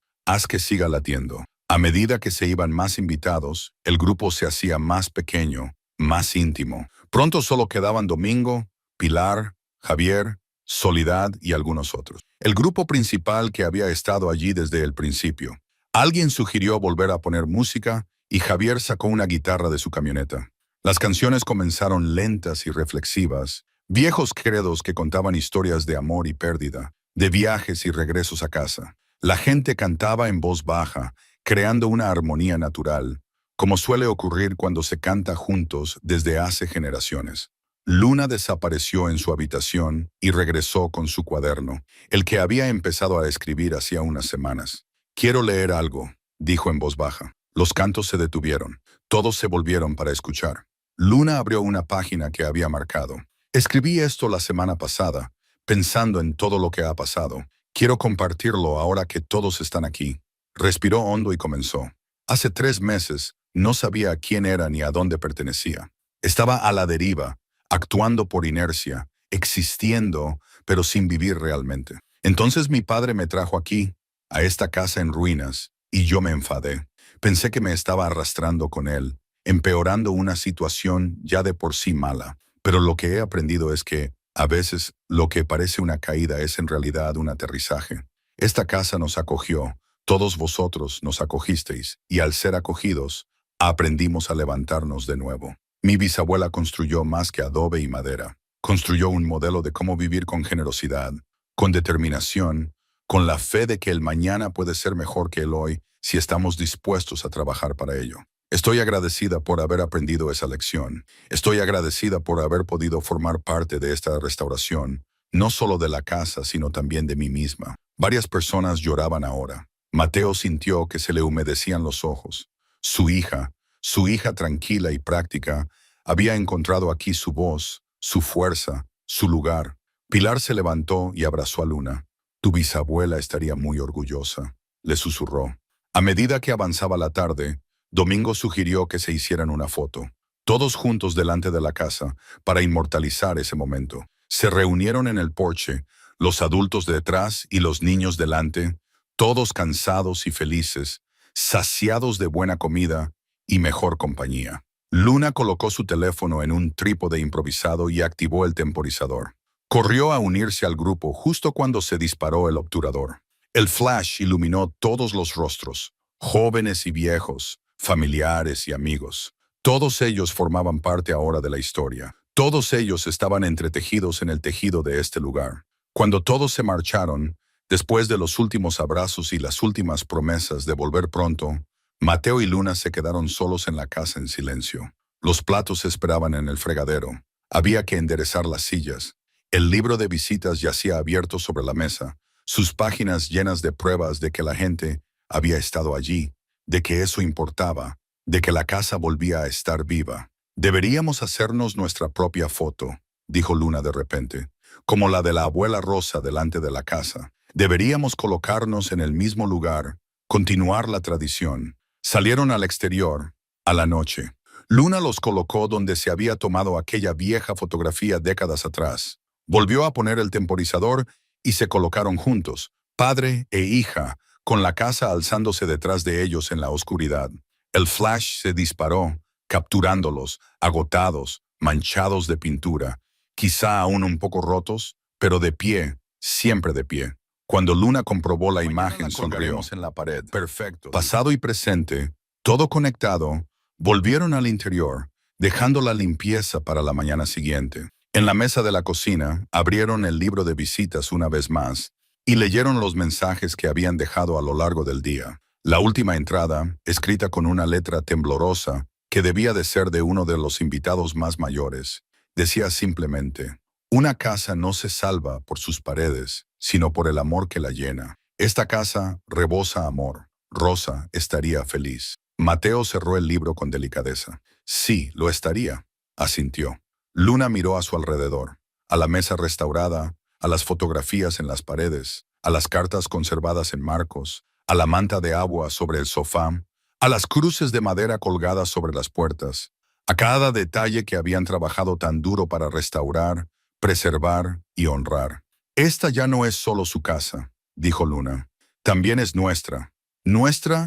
Haz que siga latiendo». A medida que se iban más invitados, el grupo se hacía más pequeño, más íntimo. Pronto solo quedaban Domingo, Pilar, Javier, Soledad y algunos otros. El grupo principal que había estado allí desde el principio. Alguien sugirió volver a poner música y Javier sacó una guitarra de su camioneta. Las canciones comenzaron lentas y reflexivas, viejos credos que contaban historias de amor y pérdida, de viajes y regresos a casa. La gente cantaba en voz baja, creando una armonía natural, como suele ocurrir cuando se canta juntos desde hace generaciones. Luna desapareció en su habitación y regresó con su cuaderno, el que había empezado a escribir hacía unas semanas. «Quiero leer algo», dijo en voz baja. Los cantos se detuvieron. Todos se volvieron para escuchar. Luna abrió una página que había marcado. «Escribí esto la semana pasada, pensando en todo lo que ha pasado. Quiero compartirlo ahora que todos están aquí». Respiró hondo y comenzó. «Hace 3 meses no sabía quién era ni a dónde pertenecía. Estaba a la deriva, actuando por inercia, existiendo, pero sin vivir realmente. Entonces mi padre me trajo aquí, a esta casa en ruinas, y yo me enfadé. Pensé que me estaba arrastrando con él, empeorando una situación ya de por sí mala. Pero lo que he aprendido es que, a veces, lo que parece una caída es en realidad un aterrizaje. Esta casa nos acogió. Todos vosotros nos acogisteis, y al ser acogidos, aprendimos a levantarnos de nuevo. Mi bisabuela construyó más que adobe y madera. Construyó un modelo de cómo vivir con generosidad, con determinación, con la fe de que el mañana puede ser mejor que el hoy si estamos dispuestos a trabajar para ello. Estoy agradecida por haber aprendido esa lección. Estoy agradecida por haber podido formar parte de esta restauración, no solo de la casa, sino también de mí misma. Varias personas lloraban ahora. Mateo sintió que se le humedecían los ojos. Su hija tranquila y práctica, había encontrado aquí su voz, su fuerza, su lugar. Pilar se levantó y abrazó a Luna. Tu bisabuela estaría muy orgullosa, le susurró. A medida que avanzaba la tarde, Domingo sugirió que se hicieran una foto, todos juntos delante de la casa, para inmortalizar ese momento. Se reunieron en el porche, los adultos detrás y los niños delante, todos cansados y felices, saciados de buena comida y mejor compañía. Luna colocó su teléfono en un trípode improvisado y activó el temporizador. Corrió a unirse al grupo justo cuando se disparó el obturador. El flash iluminó todos los rostros, jóvenes y viejos, familiares y amigos. Todos ellos formaban parte ahora de la historia. Todos ellos estaban entretejidos en el tejido de este lugar. Cuando todos se marcharon, después de los últimos abrazos y las últimas promesas de volver pronto, Mateo y Luna se quedaron solos en la casa en silencio. Los platos esperaban en el fregadero. Había que enderezar las sillas. El libro de visitas yacía abierto sobre la mesa, sus páginas llenas de pruebas de que la gente había estado allí, de que eso importaba, de que la casa volvía a estar viva. Deberíamos hacernos nuestra propia foto, dijo Luna de repente, como la de la abuela Rosa delante de la casa. Deberíamos colocarnos en el mismo lugar, continuar la tradición. Salieron al exterior, a la noche. Luna los colocó donde se había tomado aquella vieja fotografía décadas atrás. Volvió a poner el temporizador y se colocaron juntos, padre e hija, con la casa alzándose detrás de ellos en la oscuridad. El flash se disparó, capturándolos, agotados, manchados de pintura, quizá aún un poco rotos, pero de pie, siempre de pie. Cuando Luna comprobó la imagen, sonrió. En la pared. Perfecto. Pasado y presente, todo conectado, volvieron al interior, dejando la limpieza para la mañana siguiente. En la mesa de la cocina, abrieron el libro de visitas una vez más y leyeron los mensajes que habían dejado a lo largo del día. La última entrada, escrita con una letra temblorosa, que debía de ser de uno de los invitados más mayores, decía simplemente: una casa no se salva por sus paredes, sino por el amor que la llena. Esta casa rebosa amor. Rosa estaría feliz. Mateo cerró el libro con delicadeza. Sí, lo estaría, asintió. Luna miró a su alrededor, a la mesa restaurada, a las fotografías en las paredes, a las cartas conservadas en marcos, a la manta de agua sobre el sofá, a las cruces de madera colgadas sobre las puertas, a cada detalle que habían trabajado tan duro para restaurar, preservar y honrar. Esta ya no es solo su casa, dijo Luna. También es nuestra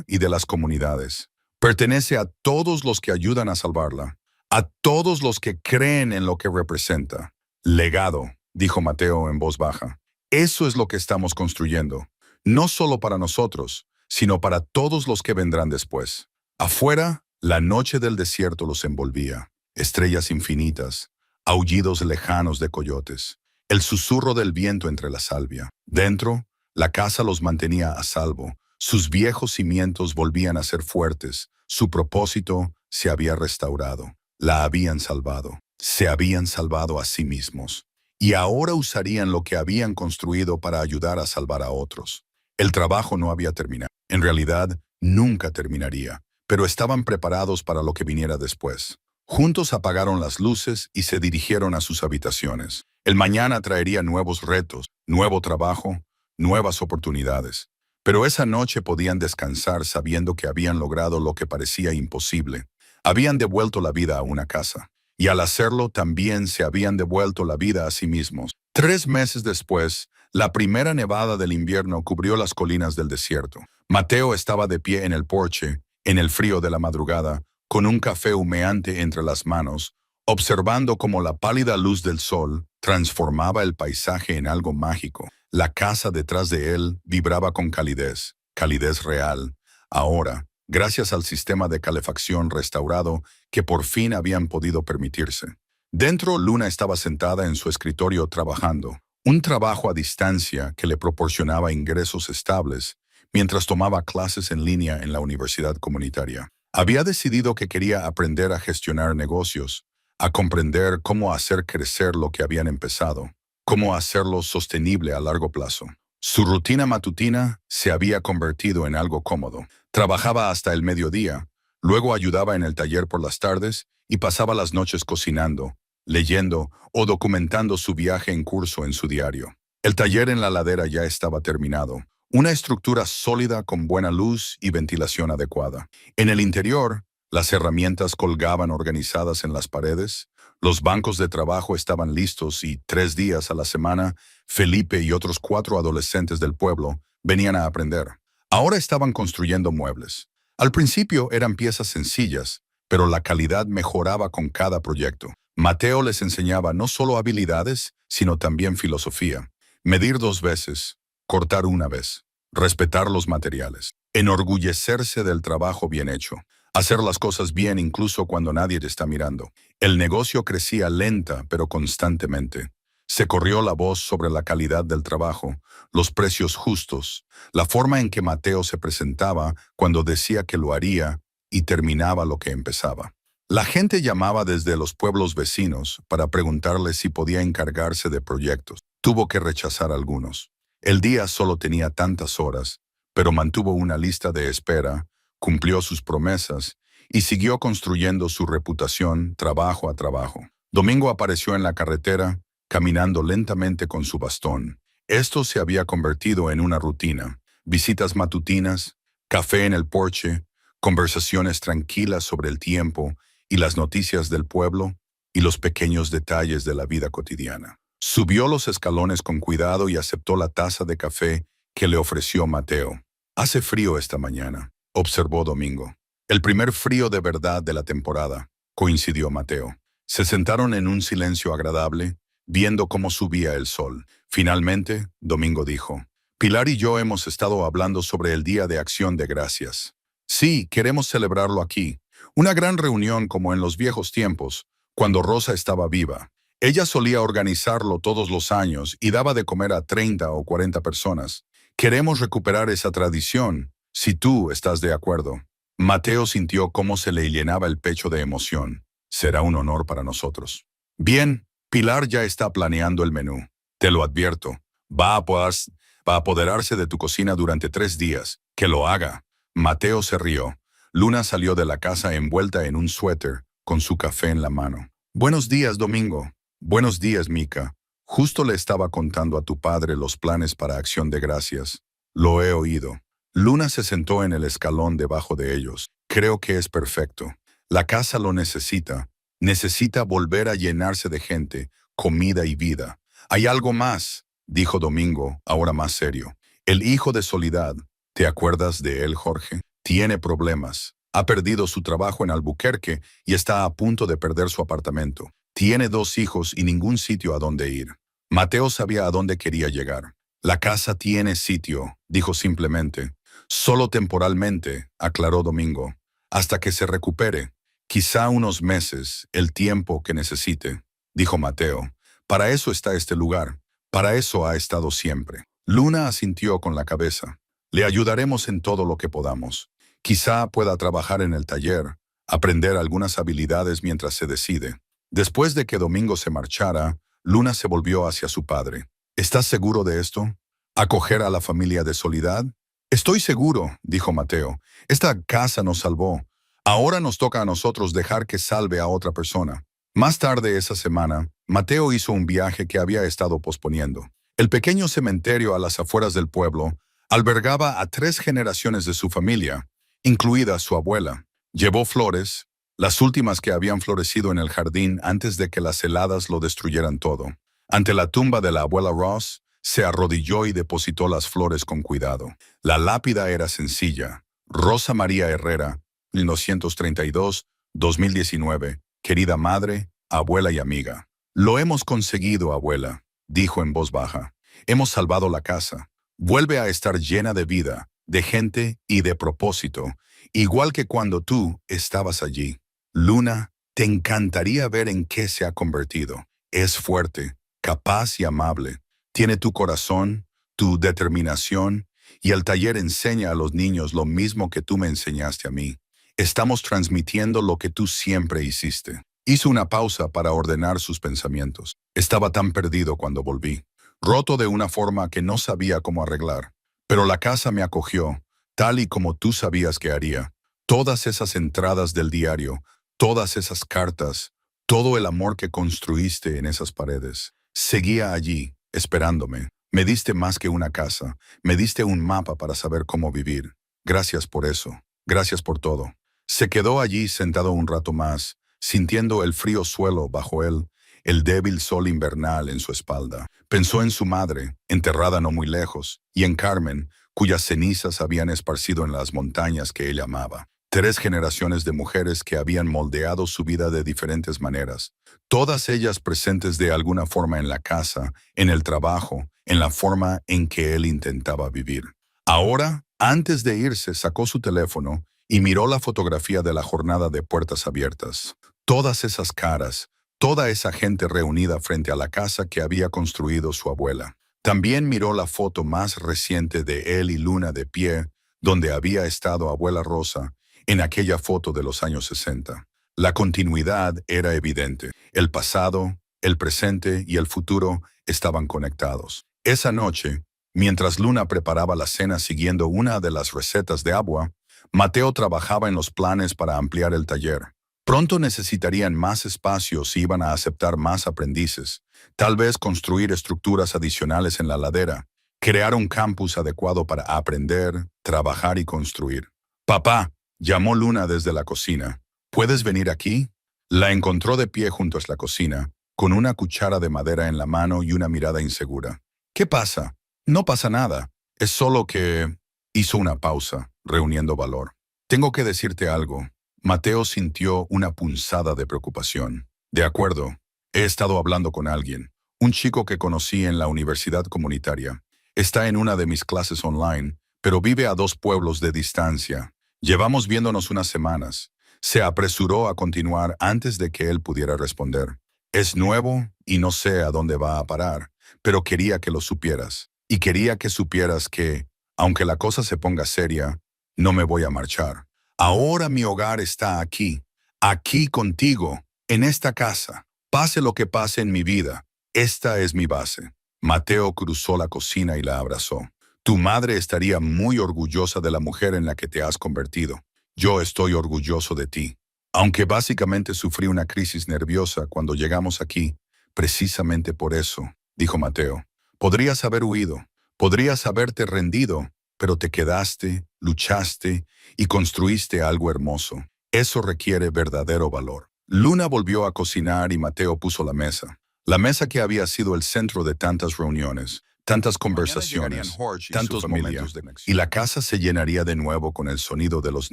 y de las comunidades. Pertenece a todos los que ayudan a salvarla, a todos los que creen en lo que representa. Legado, dijo Mateo en voz baja. Eso es lo que estamos construyendo, no solo para nosotros, sino para todos los que vendrán después. Afuera, la noche del desierto los envolvía, estrellas infinitas, aullidos lejanos de coyotes, el susurro del viento entre la salvia. Dentro, la casa los mantenía a salvo, sus viejos cimientos volvían a ser fuertes, su propósito se había restaurado, la habían salvado, se habían salvado a sí mismos, y ahora usarían lo que habían construido para ayudar a salvar a otros. El trabajo no había terminado, en realidad nunca terminaría, pero estaban preparados para lo que viniera después. Juntos apagaron las luces y se dirigieron a sus habitaciones. El mañana traería nuevos retos, nuevo trabajo, nuevas oportunidades. Pero esa noche podían descansar sabiendo que habían logrado lo que parecía imposible. Habían devuelto la vida a una casa. Y al hacerlo también se habían devuelto la vida a sí mismos. 3 meses después, la primera nevada del invierno cubrió las colinas del desierto. Mateo estaba de pie en el porche, en el frío de la madrugada, con un café humeante entre las manos, observando cómo la pálida luz del sol transformaba el paisaje en algo mágico. La casa detrás de él vibraba con calidez, calidez real. Ahora, gracias al sistema de calefacción restaurado que por fin habían podido permitirse. Dentro, Luna estaba sentada en su escritorio trabajando, un trabajo a distancia que le proporcionaba ingresos estables mientras tomaba clases en línea en la universidad comunitaria. Había decidido que quería aprender a gestionar negocios, a comprender cómo hacer crecer lo que habían empezado. cómo hacerlo sostenible a largo plazo. Su rutina matutina se había convertido en algo cómodo. Trabajaba hasta el mediodía, luego ayudaba en el taller por las tardes y pasaba las noches cocinando, leyendo o documentando su viaje en curso en su diario. El taller en la ladera ya estaba terminado, una estructura sólida con buena luz y ventilación adecuada. En el interior, las herramientas colgaban organizadas en las paredes, los bancos de trabajo estaban listos y 3 días a la semana, Felipe y otros 4 adolescentes del pueblo venían a aprender. Ahora estaban construyendo muebles. Al principio eran piezas sencillas, pero la calidad mejoraba con cada proyecto. Mateo les enseñaba no solo habilidades, sino también filosofía. Medir 2 veces, cortar una vez, respetar los materiales, enorgullecerse del trabajo bien hecho, hacer las cosas bien incluso cuando nadie te está mirando. El negocio crecía lenta pero constantemente. Se corrió la voz sobre la calidad del trabajo, los precios justos, la forma en que Mateo se presentaba cuando decía que lo haría y terminaba lo que empezaba. La gente llamaba desde los pueblos vecinos para preguntarle si podía encargarse de proyectos. Tuvo que rechazar algunos. El día solo tenía tantas horas, pero mantuvo una lista de espera, cumplió sus promesas y siguió construyendo su reputación trabajo a trabajo. Domingo apareció en la carretera, caminando lentamente con su bastón. Esto se había convertido en una rutina. Visitas matutinas, café en el porche, conversaciones tranquilas sobre el tiempo y las noticias del pueblo y los pequeños detalles de la vida cotidiana. Subió los escalones con cuidado y aceptó la taza de café que le ofreció Mateo. «Hace frío esta mañana», observó Domingo. «El primer frío de verdad de la temporada», coincidió Mateo. Se sentaron en un silencio agradable, viendo cómo subía el sol. Finalmente, Domingo dijo: «Pilar y yo hemos estado hablando sobre el Día de Acción de Gracias. Sí, queremos celebrarlo aquí. Una gran reunión como en los viejos tiempos, cuando Rosa estaba viva. Ella solía organizarlo todos los años y daba de comer a 30 o 40 personas. Queremos recuperar esa tradición, si tú estás de acuerdo». Mateo sintió cómo se le llenaba el pecho de emoción. «Será un honor para nosotros». «Bien, Pilar ya está planeando el menú. Te lo advierto. Va a apoderarse de tu cocina durante 3 días. Que lo haga». Mateo se rió. Luna salió de la casa envuelta en un suéter, con su café en la mano. «Buenos días, Domingo». «Buenos días, Mica. Justo le estaba contando a tu padre los planes para Acción de Gracias. Lo he oído». Luna se sentó en el escalón debajo de ellos. «Creo que es perfecto. La casa lo necesita. Necesita volver a llenarse de gente, comida y vida». «Hay algo más», dijo Domingo, ahora más serio. «El hijo de Soledad, ¿te acuerdas de él, Jorge? Tiene problemas. Ha perdido su trabajo en Albuquerque y está a punto de perder su apartamento. Tiene 2 hijos y ningún sitio a donde ir». Mateo sabía a dónde quería llegar. «La casa tiene sitio», dijo simplemente. «Solo temporalmente», aclaró Domingo, «hasta que se recupere. Quizá unos meses, el tiempo que necesite», dijo Mateo. «Para eso está este lugar. Para eso ha estado siempre». Luna asintió con la cabeza. «Le ayudaremos en todo lo que podamos. Quizá pueda trabajar en el taller, aprender algunas habilidades mientras se decide». Después de que Domingo se marchara, Luna se volvió hacia su padre. «¿Estás seguro de esto? ¿Acoger a la familia de Soledad?» «Estoy seguro», dijo Mateo. «Esta casa nos salvó. Ahora nos toca a nosotros dejar que salve a otra persona». Más tarde esa semana, Mateo hizo un viaje que había estado posponiendo. El pequeño cementerio a las afueras del pueblo albergaba a 3 generaciones de su familia, incluida su abuela. Llevó flores, las últimas que habían florecido en el jardín antes de que las heladas lo destruyeran todo. Ante la tumba de la abuela Ross, se arrodilló y depositó las flores con cuidado. La lápida era sencilla. Rosa María Herrera, 1932-2019, querida madre, abuela y amiga. «Lo hemos conseguido, abuela», dijo en voz baja. «Hemos salvado la casa. Vuelve a estar llena de vida, de gente y de propósito, igual que cuando tú estabas allí. Luna, te encantaría ver en qué se ha convertido. Es fuerte, capaz y amable. Tiene tu corazón, tu determinación, y el taller enseña a los niños lo mismo que tú me enseñaste a mí. Estamos transmitiendo lo que tú siempre hiciste». Hizo una pausa para ordenar sus pensamientos. Estaba tan perdido cuando volví, roto de una forma que no sabía cómo arreglar. Pero la casa me acogió, tal y como tú sabías que haría. Todas esas entradas del diario, todas esas cartas, todo el amor que construiste en esas paredes, seguía allí, esperándome. Me diste más que una casa, me diste un mapa para saber cómo vivir. Gracias por eso, gracias por todo. Se quedó allí sentado un rato más, sintiendo el frío suelo bajo él, el débil sol invernal en su espalda. Pensó en su madre, enterrada no muy lejos, y en Carmen, cuyas cenizas habían esparcido en las montañas que él amaba. 3 generaciones de mujeres que habían moldeado su vida de diferentes maneras, todas ellas presentes de alguna forma en la casa, en el trabajo, en la forma en que él intentaba vivir. Ahora, antes de irse, sacó su teléfono y miró la fotografía de la jornada de puertas abiertas. Todas esas caras, toda esa gente reunida frente a la casa que había construido su abuela. También miró la foto más reciente de él y Luna de pie, donde había estado abuela Rosa, en aquella foto de los años 60. La continuidad era evidente. El pasado, el presente y el futuro estaban conectados. Esa noche, mientras Luna preparaba la cena siguiendo una de las recetas de agua, Mateo trabajaba en los planes para ampliar el taller. Pronto necesitarían más espacios y iban a aceptar más aprendices, tal vez construir estructuras adicionales en la ladera, crear un campus adecuado para aprender, trabajar y construir. «Papá», llamó Luna desde la cocina, «¿puedes venir aquí?» La encontró de pie junto a la cocina, con una cuchara de madera en la mano y una mirada insegura. «¿Qué pasa?» «No pasa nada. Es solo que...» Hizo una pausa, reuniendo valor. «Tengo que decirte algo». Mateo sintió una punzada de preocupación. «De acuerdo. He estado hablando con alguien. Un chico que conocí en la universidad comunitaria. Está en una de mis clases online, pero vive a 2 pueblos de distancia. Llevamos viéndonos unas semanas». Se apresuró a continuar antes de que él pudiera responder. «Es nuevo y no sé a dónde va a parar, pero quería que lo supieras. Y quería que supieras que, aunque la cosa se ponga seria, no me voy a marchar. Ahora mi hogar está aquí, aquí contigo, en esta casa. Pase lo que pase en mi vida, esta es mi base». Mateo cruzó la cocina y la abrazó. «Tu madre estaría muy orgullosa de la mujer en la que te has convertido. Yo estoy orgulloso de ti. Aunque básicamente sufrí una crisis nerviosa cuando llegamos aquí, precisamente por eso», dijo Mateo. «Podrías haber huido, podrías haberte rendido, pero te quedaste, luchaste y construiste algo hermoso. Eso requiere verdadero valor». Luna volvió a cocinar y Mateo puso la mesa. La mesa que había sido el centro de tantas reuniones, tantas conversaciones, tantos momentos de conexión. Y la casa se llenaría de nuevo con el sonido de los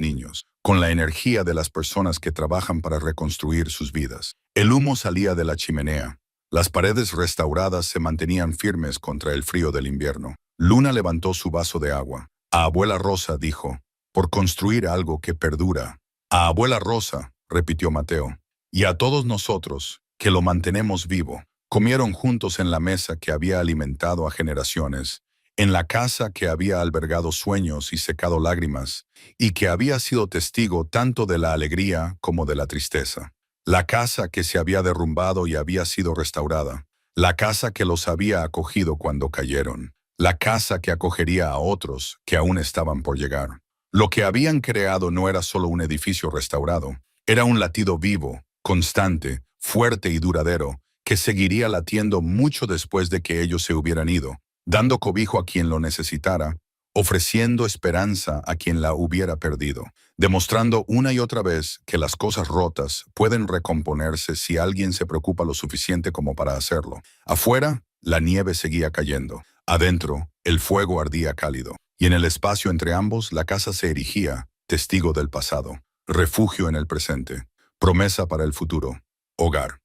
niños, con la energía de las personas que trabajan para reconstruir sus vidas. El humo salía de la chimenea. Las paredes restauradas se mantenían firmes contra el frío del invierno. Luna levantó su vaso de agua. A Abuela Rosa dijo, «por construir algo que perdura». «A Abuela Rosa», repitió Mateo, «y a todos nosotros, que lo mantenemos vivo». Comieron juntos en la mesa que había alimentado a generaciones, en la casa que había albergado sueños y secado lágrimas, y que había sido testigo tanto de la alegría como de la tristeza. La casa que se había derrumbado y había sido restaurada. La casa que los había acogido cuando cayeron. La casa que acogería a otros que aún estaban por llegar. Lo que habían creado no era solo un edificio restaurado, era un latido vivo, constante, fuerte y duradero, que seguiría latiendo mucho después de que ellos se hubieran ido, dando cobijo a quien lo necesitara, ofreciendo esperanza a quien la hubiera perdido, demostrando una y otra vez que las cosas rotas pueden recomponerse si alguien se preocupa lo suficiente como para hacerlo. Afuera, la nieve seguía cayendo. Adentro, el fuego ardía cálido. Y en el espacio entre ambos, la casa se erigía, testigo del pasado, refugio en el presente, promesa para el futuro, hogar.